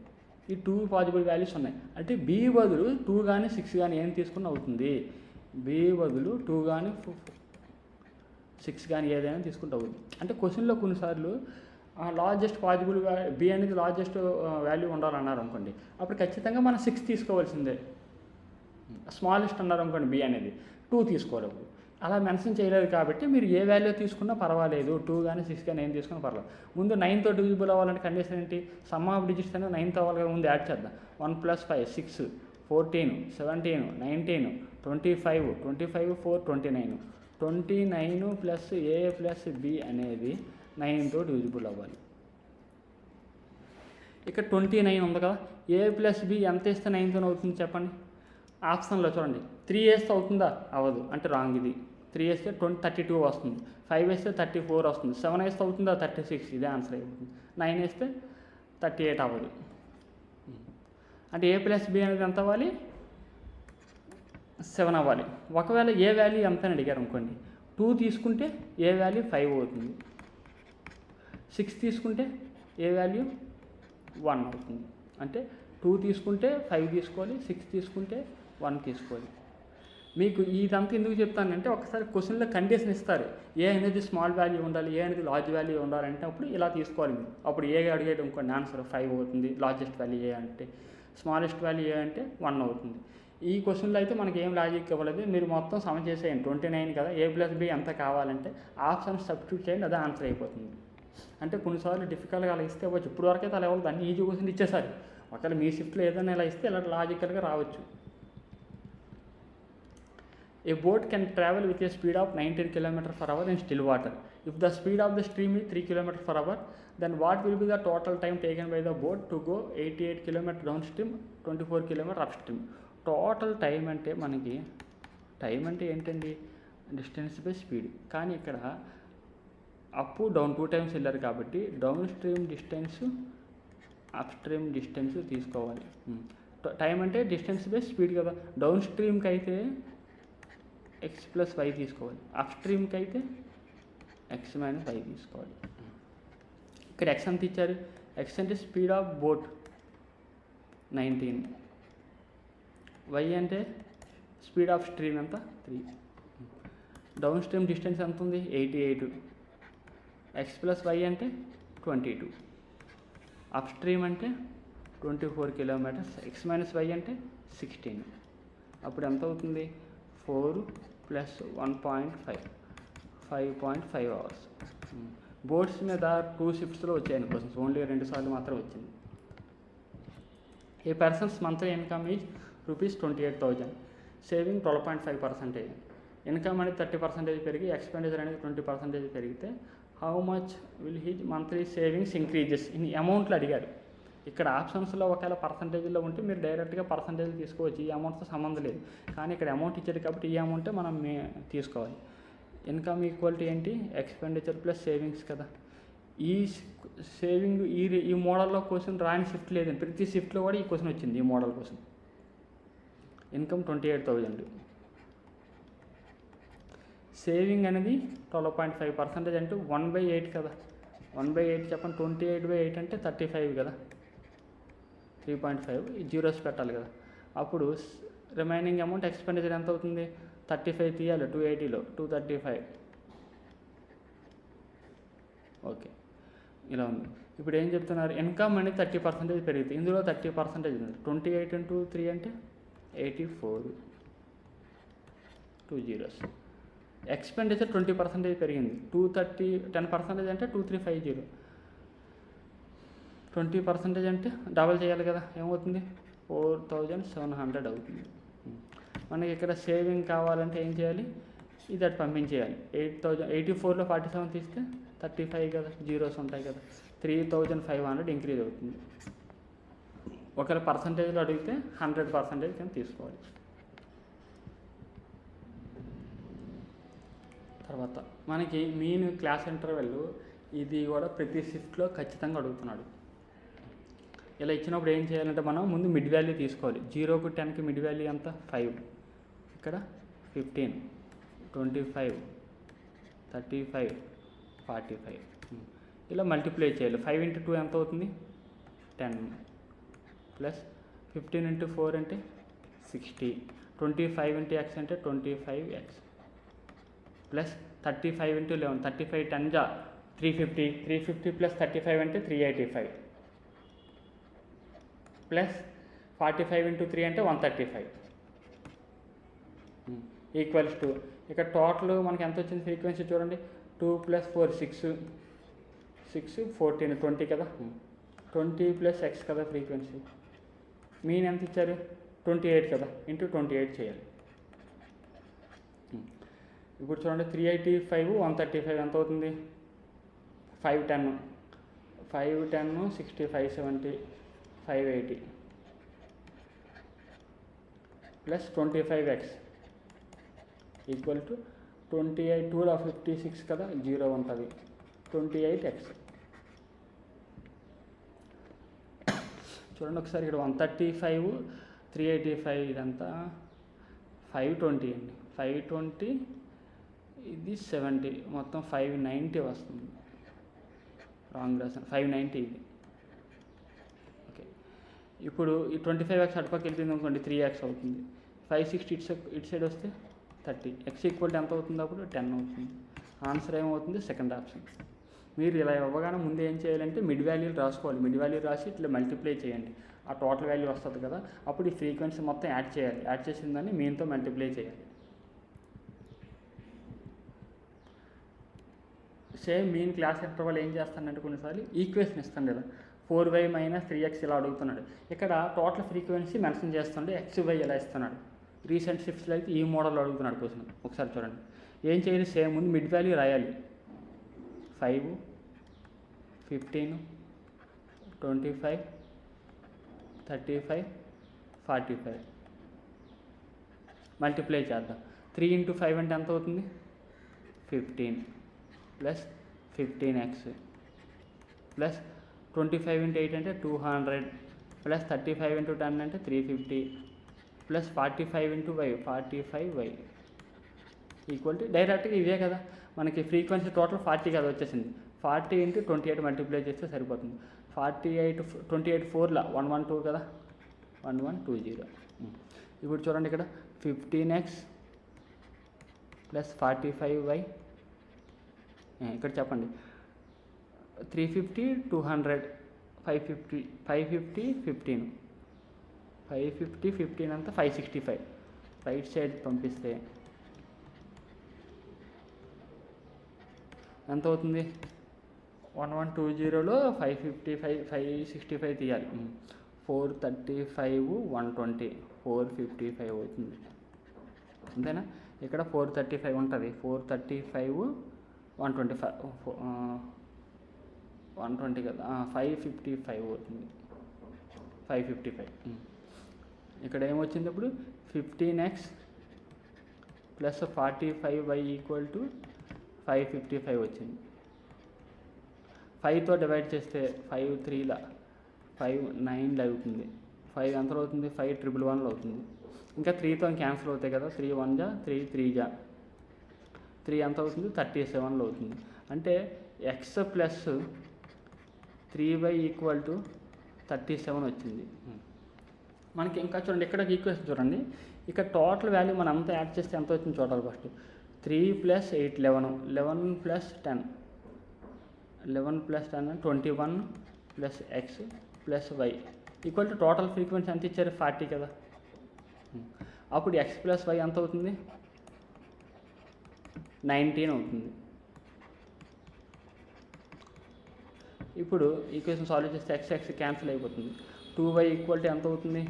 ఈ 2 పాజిబుల్ వాల్యూస్ ఉన్నాయి. అంటే b బదులు 2 కానీ 6 కానీ ఏం తీసుకున్న అవుతుంది. b బదులు 2 కానీ 6 కానీ ఏదైనా తీసుకుంటే అవుతుంది. అంటే క్వశ్చన్లో కొన్నిసార్లు లార్జెస్ట్ పాజిబుల్ b అనేది లార్జెస్ట్ వాల్యూ ఉండాలన్నారు అనుకోండి, అప్పుడు ఖచ్చితంగా మనం 6 తీసుకోవాల్సిందే. స్మాలెస్ట్ అన్నారు అనుకోండి, b అనేది 2 తీసుకోవాలి. అలా మెన్షన్ చేయలేదు కాబట్టి మీరు ఏ వాల్యూ తీసుకున్నా పర్వాలేదు. 2 కానీ 6 కానీ ఏం తీసుకున్నా పర్వాలేదు. ముందు 9తో డివిజిబుల్ అవ్వాలంటే కండిషన్ ఏంటి? సమ్ ఆఫ్ డిజిట్స్ అనేది 9తో అవ్వాలి కదా. ముందు యాడ్ చేద్దాం. 1 + 5 6 14 17 19 25 25 4 29 29 + a + b అనేది 9తో డివిజిబుల్ అవ్వాలి. ఇక్కడ 29 ఉంది కదా, a + b ఎంత ఇస్తే 9తో అవుతుంది చెప్పండి. ఆప్షన్లో చూడండి, 3 వేస్తే అవుతుందా? అవ్వదు, అంటే రాంగ్. ఇది 3 వేస్తే 32 వస్తుంది. 5 వేస్తే 34 వస్తుంది. 7 వేస్తే అవుతుందా? 36. ఇదే ఆన్సర్ అయిపోతుంది. 9 వేస్తే 38 అవ్వదు. అంటే a + b అనేది ఎంత అవ్వాలి? 7 అవ్వాలి. ఒకవేళ ఏ వాల్యూ ఎంత అని అడిగారు అనుకోండి, 2 తీసుకుంటే ఏ వాల్యూ 5 అవుతుంది. 6 తీసుకుంటే ఏ వాల్యూ 1 అవుతుంది. అంటే 2 తీసుకుంటే 5 తీసుకోవాలి, 6 తీసుకుంటే 1 తీసుకోవాలి. మీకు ఇదంతా ఎందుకు చెప్తానంటే, ఒకసారి క్వశ్చన్లో కండిషన్ ఇస్తారు. ఏ అనేది స్మాల్ వాల్యూ ఉండాలి, ఏ అనేది లార్జ్ వాల్యూ ఉండాలంటే అప్పుడు ఇలా తీసుకోవాలి మీరు. అప్పుడు ఏ అడిగేయడం అనుకోండి, ఆన్సర్ 5 అవుతుంది. లార్జెస్ట్ వాల్యూ ఏ అంటే, స్మాలెస్ట్ వాల్యూ ఏ అంటే 1 అవుతుంది. ఈ క్వశ్చన్లో అయితే మనకి ఏం లాజిక్ ఇవ్వలేదు. మీరు మొత్తం సమ చేసేయండి. 29 కదా, a + b ఎంత కావాలంటే ఆప్షన్ సబ్స్టిట్యూట్ చేయండి, అదే ఆన్సర్ అయిపోతుంది. అంటే కొన్నిసార్లు డిఫికల్ట్గా అలా ఇస్తే అవ్వచ్చు. ఇప్పుడు వరకైతే అలా ఇవ్వదు, అన్ని ఈజీ క్వశ్చన్ ఇచ్చేసారు. ఒకవేళ మీ షిఫ్ట్లో ఏదైనా ఇలా ఇస్తే ఇలా లాజికల్గా రావచ్చు. A boat can travel with a speed of 19 km per hour in still water. If the speed of the stream is 3 km per hour, then what will be the total time taken by the boat to go 88 km downstream, 24 km upstream? Total time అంటే మనకి time అంటే ఏంటండి, distance by speed. కానీ ఇక్కడ up down 2 times వెళ్ళారు కాబట్టి down stream distance up stream distance తీసుకోవాలి. Time అంటే డిస్టెన్స్ బై స్పీడ్ కదా. డౌన్ స్ట్రీమ్కి అయితే ఎక్స్ ప్లస్ వై తీసుకోవాలి, అప్ స్ట్రీమ్కి అయితే ఎక్స్ మైనస్ వై తీసుకోవాలి. ఇక్కడ ఎక్స్ ఎంత ఇచ్చారు, ఎక్స్ అంటే స్పీడ్ ఆఫ్ బోట్ 19, వై అంటే స్పీడ్ ఆఫ్ స్ట్రీమ్ ఎంత 3, డౌన్ స్ట్రీమ్ డిస్టెన్స్ ఎంత ఉంది 88, ఎక్స్ ప్లస్ వై అంటే 22, అప్ స్ట్రీమ్ అంటే 24 కిలోమీటర్స్, ఎక్స్ మైనస్ వై అంటే 16. అప్పుడు ఎంత అవుతుంది 4 + 1.5, 5.5 hours. బోట్స్ మీద 2 shiftsలో వచ్చాయని క్వశ్చన్స్, ఓన్లీ 2 సార్లు మాత్రం వచ్చింది. A person's monthly income is ₹28,000, saving 12.5%. Income అనేది 30% పెరిగి ఎక్స్పెండిచర్ అనేది 20% పెరిగితే how much will his monthly savings increases in అమౌంట్లు అడిగారు. ఇక్కడ ఆప్షన్స్లో ఒకవేళ పర్సంటేజ్లో ఉంటే మీరు డైరెక్ట్గా పర్సంటేజ్ తీసుకోవచ్చు, ఈ అమౌంట్తో సంబంధం లేదు. కానీ ఇక్కడ అమౌంట్ ఇచ్చారు కాబట్టి ఈ అమౌంటే మనం తీసుకోవాలి. ఇన్కమ్ ఈక్వాలిటీ ఏంటి, ఎక్స్పెండిచర్ ప్లస్ సేవింగ్స్ కదా. ఈ సేవింగ్ ఈ మోడల్లో క్వశ్చన్ రాని షిఫ్ట్ లేదండి, ప్రతి షిఫ్ట్లో కూడా ఈ క్వశ్చన్ వచ్చింది ఈ మోడల్ కోసం. ఇన్కమ్ 28,000, సేవింగ్ అనేది 12.5% అంటే 1/8 కదా. 1/8 చెప్పండి, 28/8 అంటే 35 కదా, 3.5 జీరోస్ పెట్టాలి కదా. అప్పుడు రిమైనింగ్ అమౌంట్ ఎక్స్పెండిచర్ ఎంత అవుతుంది, 35 తీయాలి 280లో 235. ఓకే, ఇలా ఉంది. ఇప్పుడు ఏం చెప్తున్నారు, ఇన్కమ్ అనేది 30% పెరుగుతుంది, ఇందులో 30% ఉంది. 28 × 3 అంటే 84, 2 zeros. ఎక్స్పెండిచర్ 20% పెరిగింది, 10% అంటే 2350. 20% అంటే డబల్ చేయాలి కదా, ఏమవుతుంది 4700 అవుతుంది. మనకి ఇక్కడ సేవింగ్ కావాలంటే ఏం చేయాలి, ఇది అటు పంపించేయాలి. 84లో 47 తీస్తే 35 కదా, జీరోస్ ఉంటాయి కదా, 3500 ఇంక్రీజ్ అవుతుంది. ఒకవేళ పర్సంటేజ్లో అడిగితే 100% కింద తీసుకోవాలి. తర్వాత మనకి మీన్ క్లాస్ ఇంటర్వెల్, ఇది కూడా ప్రతి షిఫ్ట్లో ఖచ్చితంగా అడుగుతున్నాడు. ఇలా ఇచ్చినప్పుడు ఏం చేయాలంటే మనం ముందు మిడ్ వాల్యూ తీసుకోవాలి. 0 కు 10కి మిడ్ వాల్యూ ఎంత 5, ఇక్కడ 15, 25, 35, 45 ఇలా మల్టిప్లై చేయాలి. 5 × 2 ఎంత అవుతుంది 10, ప్లస్ 15 × 4 అంటే 60, 25 × x అంటే 25x, ప్లస్ 35 × 11, 35 10 జా 350, 350 ప్లస్ 35 అంటే 385, ప్లస్ 45 × 3 అంటే 135 ఈక్వల్స్ టు, ఇక్కడ టోటల్ మనకి ఎంత వచ్చింది ఫ్రీక్వెన్సీ చూడండి, 2 + 4 6, 14 20 కదా, 20 + x కదా ఫ్రీక్వెన్సీ. మీన్ ఎంత ఇచ్చారు 28 కదా, × 28 చేయాలి. ఇప్పుడు చూడండి 385, 135 ఎంత అవుతుంది 510, 60, 570, 580 ప్లస్ 25x ఈక్వల్ టు 28, 2 × 56 కదా, 0 ఉంటుంది 28x. చూడండి ఒకసారి ఇక్కడ 135, 385 ఇదంతా 520 అండి, 520 ఇది 70, మొత్తం 590 వస్తుంది. రాంగ్ రాసాను, 590 ఇది. ఓకే, ఇప్పుడు ఈ 25x అటుపక్క వెళ్తుంది అనుకోండి 3x అవుతుంది, 560 ఇటు సైడ్ వస్తే 30, x ఈక్వల్ ఎంత అవుతుంది అప్పుడు 10 అవుతుంది. ఆన్సర్ ఏమవుతుంది సెకండ్ ఆప్షన్. మీరు ఇలా ఇవ్వగానే ముందు ఏం చేయాలంటే మిడ్ వాల్యూలు రాసుకోవాలి. మిడ్ వాల్యూ రాసి ఇట్లా మల్టిప్లై చేయండి, ఆ టోటల్ వాల్యూ వస్తుంది కదా, అప్పుడు ఈ ఫ్రీక్వెన్సీ మొత్తం యాడ్ చేయాలి. యాడ్ చేసిన దాన్ని మీన్తో మల్టిప్లై చేయాలి. సేమ్ మీన్ క్లాస్ ఇంటర్వల్ ఏం చేస్తానంటే కొన్నిసార్లు ఈక్వేషన్ ఇస్తాను కదా, 4y - 3x ఇలా అడుగుతున్నాడు. ఇక్కడ టోటల్ ఫ్రీక్వెన్సీ మెన్షన్ చేస్తుండే xy ఇలా ఇస్తున్నాడు. రీసెంట్ షిఫ్ట్స్లో అయితే ఈ మోడల్ అడుగుతున్నాడు క్వశ్చన్. ఒకసారి చూడండి. ఏం చేయాలి? సేమ్ ముందు మిడ్ వాల్యూ రాయాలి. 5, 15, 25, 35, 45 మల్టిప్లై చేద్దాం. 3 × 5 అంటే ఎంత అవుతుంది? 15 ప్లస్ 15x ప్లస్ 25 × 8 అంటే 200 ప్లస్ 35 × 10 అంటే 350 plus 45 × y 45y equal to డైరెక్ట్గా ఇవే కదా మనకి ఫ్రీక్వెన్సీ టోటల్ 40 కదా వచ్చేసింది. 40 × 28 మల్టిప్లై చేస్తే సరిపోతుంది. 48 28 4ల 112 కదా, 1120. ఇప్పుడు చూడండి ఇక్కడ 15x ప్లస్ 45y ఇక్కడ చెప్పండి. 350 200 550 550 15 550 15 అంతా 565 రైట్ సైడ్ పంపిస్తే ఎంత అవుతుంది? 1120లో 565 తీయాలి. 435 120 455 అవుతుంది. అంతేనా? ఇక్కడ 435 ఉంటుంది. 435 120 కదా, 555 అవుతుంది. 555 ఇక్కడ ఏమొచ్చింది ఇప్పుడు? 15x plus 45y equal to 555 వచ్చింది. 5తో డివైడ్ చేస్తే 5 3ల 5 9 అవుతుంది. 5 ఎంత అవుతుంది? 5 111 అవుతుంది. ఇంకా 3తో క్యాన్సిల్ అవుతాయి కదా, 3 1 జా 3 3 జా 3 ఎంత అవుతుంది? 37 అవుతుంది. అంటే x plus 3y equal to 37 వచ్చింది. మనకి ఇంకా చూడండి ఇక్కడ ఈక్వేషన్ చూడండి. ఇక్కడ టోటల్ వాల్యూ మనం అంతా యాడ్ చేస్తే ఎంత వచ్చింది చూడాలి first. 3 + 8 11 11 + 10 11 + 10 21 + x + y equal to total frequency ఎంత ఇచ్చారు? 40 కదా. అప్పుడు x + y ఎంత అవుతుంది? 19 అవుతుంది. ఇప్పుడు ఈక్వేషన్ సాల్వ్ చేస్తే x క్యాన్సిల్ అయిపోతుంది. 2y ఈక్వల్ టు ఎంత అవుతుంది?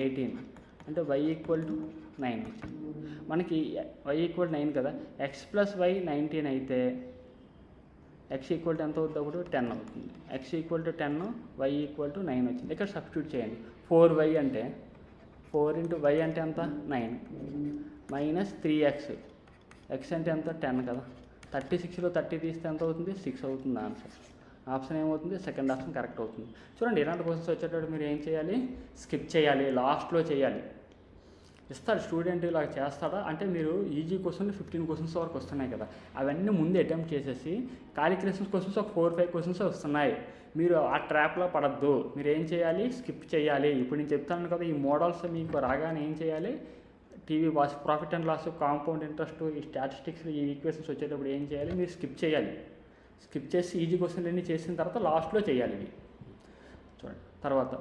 18 అంటే y ఈక్వల్ టు 9 వచ్చింది. మనకి y ఈక్వల్ 9 కదా, x + y 19 అయితే x ఈక్వల్ టు ఎంత అవుతుంది? అప్పుడు 10 అవుతుంది. x equal to 10 y equal to 9 వచ్చింది. ఇక్కడ సబ్స్టిట్యూట్ చేయండి. 4y అంటే 4 × y అంటే ఎంత? 9 మైనస్ 3x x అంటే ఎంత? 10 కదా. 36లో 30 తీస్తే ఎంత అవుతుంది? 6 అవుతుంది ఆన్సర్. ఆప్షన్ ఏమవుతుంది? సెకండ్ ఆప్షన్ కరెక్ట్ అవుతుంది. చూడండి, ఇలాంటి క్వశ్చన్స్ వచ్చేటప్పుడు మీరు ఏం చేయాలి? స్కిప్ చేయాలి, లాస్ట్లో చేయాలి. ఇస్తాడు స్టూడెంట్ ఇలా చేస్తాడా అంటే మీరు ఈజీ క్వశ్చన్ 15 క్వశ్చన్స్ వరకు వస్తున్నాయి కదా, అవన్నీ ముందు అటెంప్ట్ చేసేసి క్యాలిక్యులేషన్స్ క్వశ్చన్స్ ఒక 4-5 క్వశ్చన్స్ వస్తున్నాయి. మీరు ఆ ట్రాప్లో పడద్దు. మీరు ఏం చేయాలి? స్కిప్ చేయాలి. ఇప్పుడు నేను చెప్తాను కదా, ఈ మోడల్స్ మీకు రాగానే ఏం చేయాలి? TV watch, profit and loss, compound interest, ఈ స్టాటిస్టిక్స్, ఈ ఈక్వేషన్స్ వచ్చేటప్పుడు ఏం చేయాలి? మీరు స్కిప్ చేయాలి. స్కిప్ చేసి ఈజీ క్వశ్చన్లు అన్నీ చేసిన తర్వాత లాస్ట్లో చేయాలి ఇవి. చూడండి, తర్వాత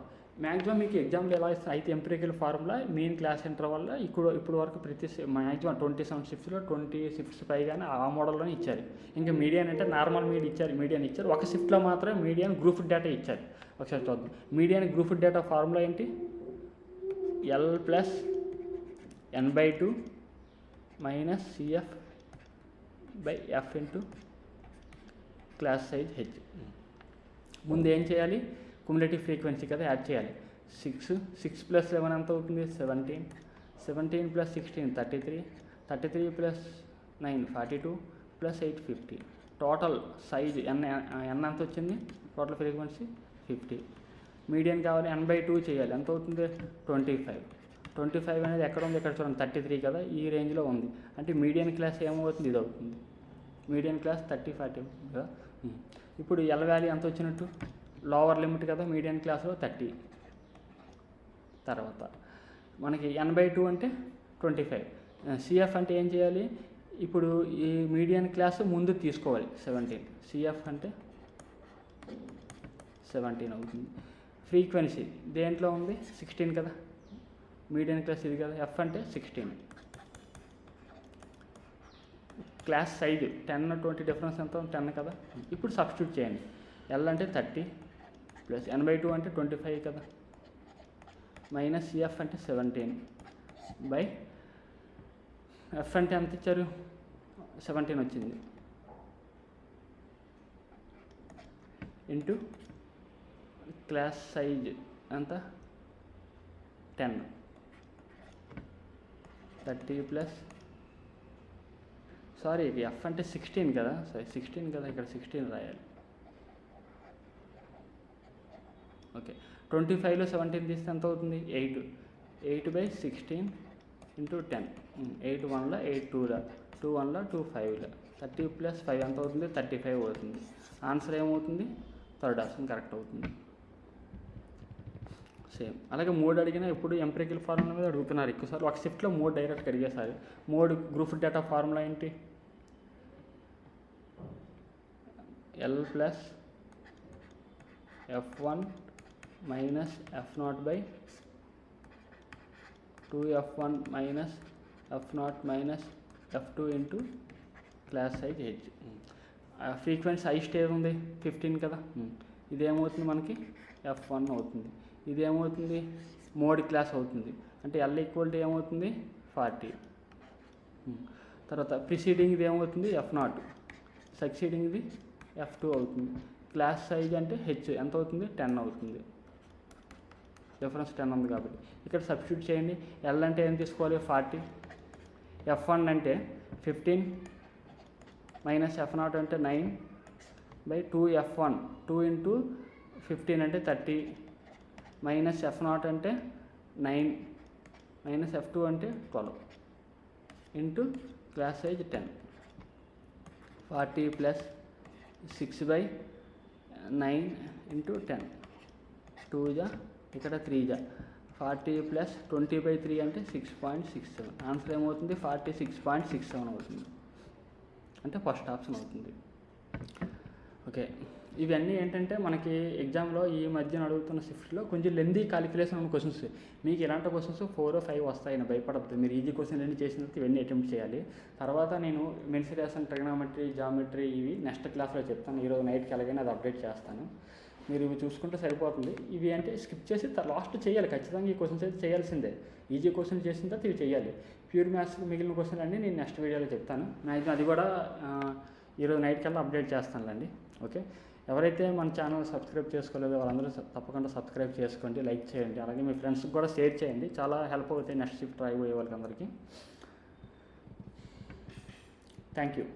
మ్యాక్సిమం మీకు ఎగ్జామ్లు ఎలా ఇస్తారు అయితే empirical formula main class centre వల్ల ఇప్పుడు వరకు ప్రతి మ్యాక్సిమం 27 షిఫ్ట్స్లో 20 షిఫ్ట్స్ పైగానే ఆ మోడల్లోనే ఇచ్చారు. ఇంకా మీడియన్ అంటే నార్మల్ మీడియన్ ఇచ్చారు. ఒక షిఫ్ట్లో మాత్రమే మీడియన్ గ్రూప్ డేటా ఇచ్చారు. ఒకసారి చూద్దాం. మీడియన్ గ్రూప్ డేటా ఫార్ములా ఏంటి? L + n/2 - CF/F × class size h. ముందు ఏం చేయాలి? క్యుములేటివ్ ఫ్రీక్వెన్సీ కదా యాడ్ చేయాలి. 6 + 11 ఎంత అవుతుంది? 17 17 + 16 33 33 + 9 42 + 8 50. టోటల్ సైజ్ n ఎంత వచ్చింది? Total frequency 50. మీడియన్ కావాలి, n/2 చేయాలి. ఎంత అవుతుంది? 25 25 అనేది ఎక్కడ ఉంది? ఇక్కడ చూడండి, 33 కదా, ఈ రేంజ్లో ఉంది. అంటే మీడియన్ క్లాస్ ఏమవుతుంది? ఇది అవుతుంది. మీడియన్ క్లాస్ 30 40 కదా. ఇప్పుడు ఎల్ వాల్యూ ఎంత వచ్చినట్టు? లోవర్ లిమిట్ కదా మీడియన్ క్లాస్లో 30. తర్వాత మనకి n/2 అంటే 25. CF అంటే ఏం చేయాలి? ఇప్పుడు ఈ మీడియన్ క్లాస్ ముందు తీసుకోవాలి 17. CF అంటే 17 అవుతుంది. ఫ్రీక్వెన్సీ దేంట్లో ఉంది? 16 కదా, మీడియన్ క్లాస్ ఇది కదా, F అంటే 16. క్లాస్ సైజు 10 20 డిఫరెన్స్ ఎంత? 10 కదా. ఇప్పుడు సబ్స్టిట్యూట్ చేయండి. L అంటే 30 + n/2 అంటే 25 కదా, మైనస్ CF అంటే 17 బై ఎఫ్ అంటే ఎంత ఇచ్చారు 17 వచ్చింది ఇంటూ క్లాస్ సైజ్ ఎంత 10 30 ప్లస్ సారీ ఇది ఎఫ్ అంటే 16 కదా సారీ 16 కదా ఇక్కడ 16 రాయాలి ఓకే 25లో 17 తీస్తే ఎంత అవుతుంది 8/16 ఇంటూ 10 8 1ల 8 2ల 2 1ల 2 5ల 30 ప్లస్ 5 ఎంత అవుతుంది 35 అవుతుంది ఆన్సర్ ఏమవుతుంది థర్డ్ ఆప్షన్ కరెక్ట్ అవుతుంది సేమ్ అలాగే మోడ్ అడిగినా ఇప్పుడు ఎంపిరికల్ ఫార్ములా మీద అడుగుతున్నారు ఎక్కువసార్లు ఒక షిఫ్ట్లో మోడ్ డైరెక్ట్గా అడిగేసారి మోడ్ గ్రూప్ డేటా ఫార్ములా ఏంటి L plus F1 minus F0 by 2F1 minus F0 minus F2 into class size H frequency highest ఏది ఉంది 15 కదా ఇదేమవుతుంది మనకి F1 అవుతుంది ఇదేమవుతుంది మోడ్ క్లాస్ అవుతుంది అంటే L ఈక్వల్ టు ఏమవుతుంది 40 తర్వాత ప్రిసీడింగ్ ఇది ఏమవుతుంది F0 సక్సీడింగ్ ఇది F2 అవుతుంది క్లాస్ సైజ్ అంటే హెచ్ ఎంత అవుతుంది 10 అవుతుంది డిఫరెన్స్ 10 ఉంది కాబట్టి ఇక్కడ సబ్స్టిట్యూట్ చేయండి L అంటే ఏం తీసుకోవాలి 40 F1 అంటే 15 మైనస్ F0 అంటే 9/2F1 2 ఇంటూ 15 అంటే 30 మైనస్ F0 అంటే 9 మైనస్ F2 అంటే 12 into class size 10 40 plus 6/9 into 10 2 ఇక్కడ 3 40 ప్లస్ 20/3 అంటే 6.67 ఆన్సర్ ఏమవుతుంది 46.67 అవుతుంది అంటే ఫస్ట్ ఆప్షన్ అవుతుంది ఓకే ఇవన్నీ ఏంటంటే మనకి ఎగ్జామ్లో ఈ మధ్యన అడుగుతున్న షిఫ్ట్లో కొంచెం లెందీ క్యాలిక్యులేషన్ ఉన్న క్వశ్చన్స్ మీకు ఇలాంటి క్వశ్చన్స్ 4 or 5 వస్తాయని భయపడద్దు మీరు ఈజీ క్వశ్చన్ అన్ని చేసిన తర్వాత ఇవన్నీ అటెంప్ట్ చేయాలి తర్వాత నేను మెన్సురేషన్ ట్రిగనామెట్రీ జామెట్రీ ఇవి నెక్స్ట్ క్లాస్లో చెప్తాను ఈరోజు నైట్కి ఎలాగైనా అది అప్డేట్ చేస్తాను మీరు ఇవి చూసుకుంటే సరిపోతుంది ఇవి అంటే స్కిప్ చేసి లాస్ట్ చేయాలి ఖచ్చితంగా ఈ క్వశ్చన్స్ అయితే చేయాల్సిందే ఈజీ క్వశ్చన్ చేసిన తర్వాత ఇవి చేయాలి ప్యూర్ మ్యాథ్స్ మిగిలిన క్వశ్చన్ అన్నీ నేను నెక్స్ట్ వీడియోలో చెప్తాను మ్యాక్సిమం అది కూడా ఈరోజు నైట్ కల్లా అప్డేట్ చేస్తానులేండి ఓకే ఎవరైతే మన ఛానల్ సబ్స్క్రైబ్ చేసుకోలేదో వాళ్ళందరూ తప్పకుండా సబ్స్క్రైబ్ చేసుకోండి లైక్ చేయండి అలాగే మీ ఫ్రెండ్స్కి కూడా షేర్ చేయండి చాలా హెల్ప్ అవుతాయి నెక్స్ట్ షిఫ్ట్ రాయబోయే వాళ్ళకి అందరికీ థ్యాంక్ యూ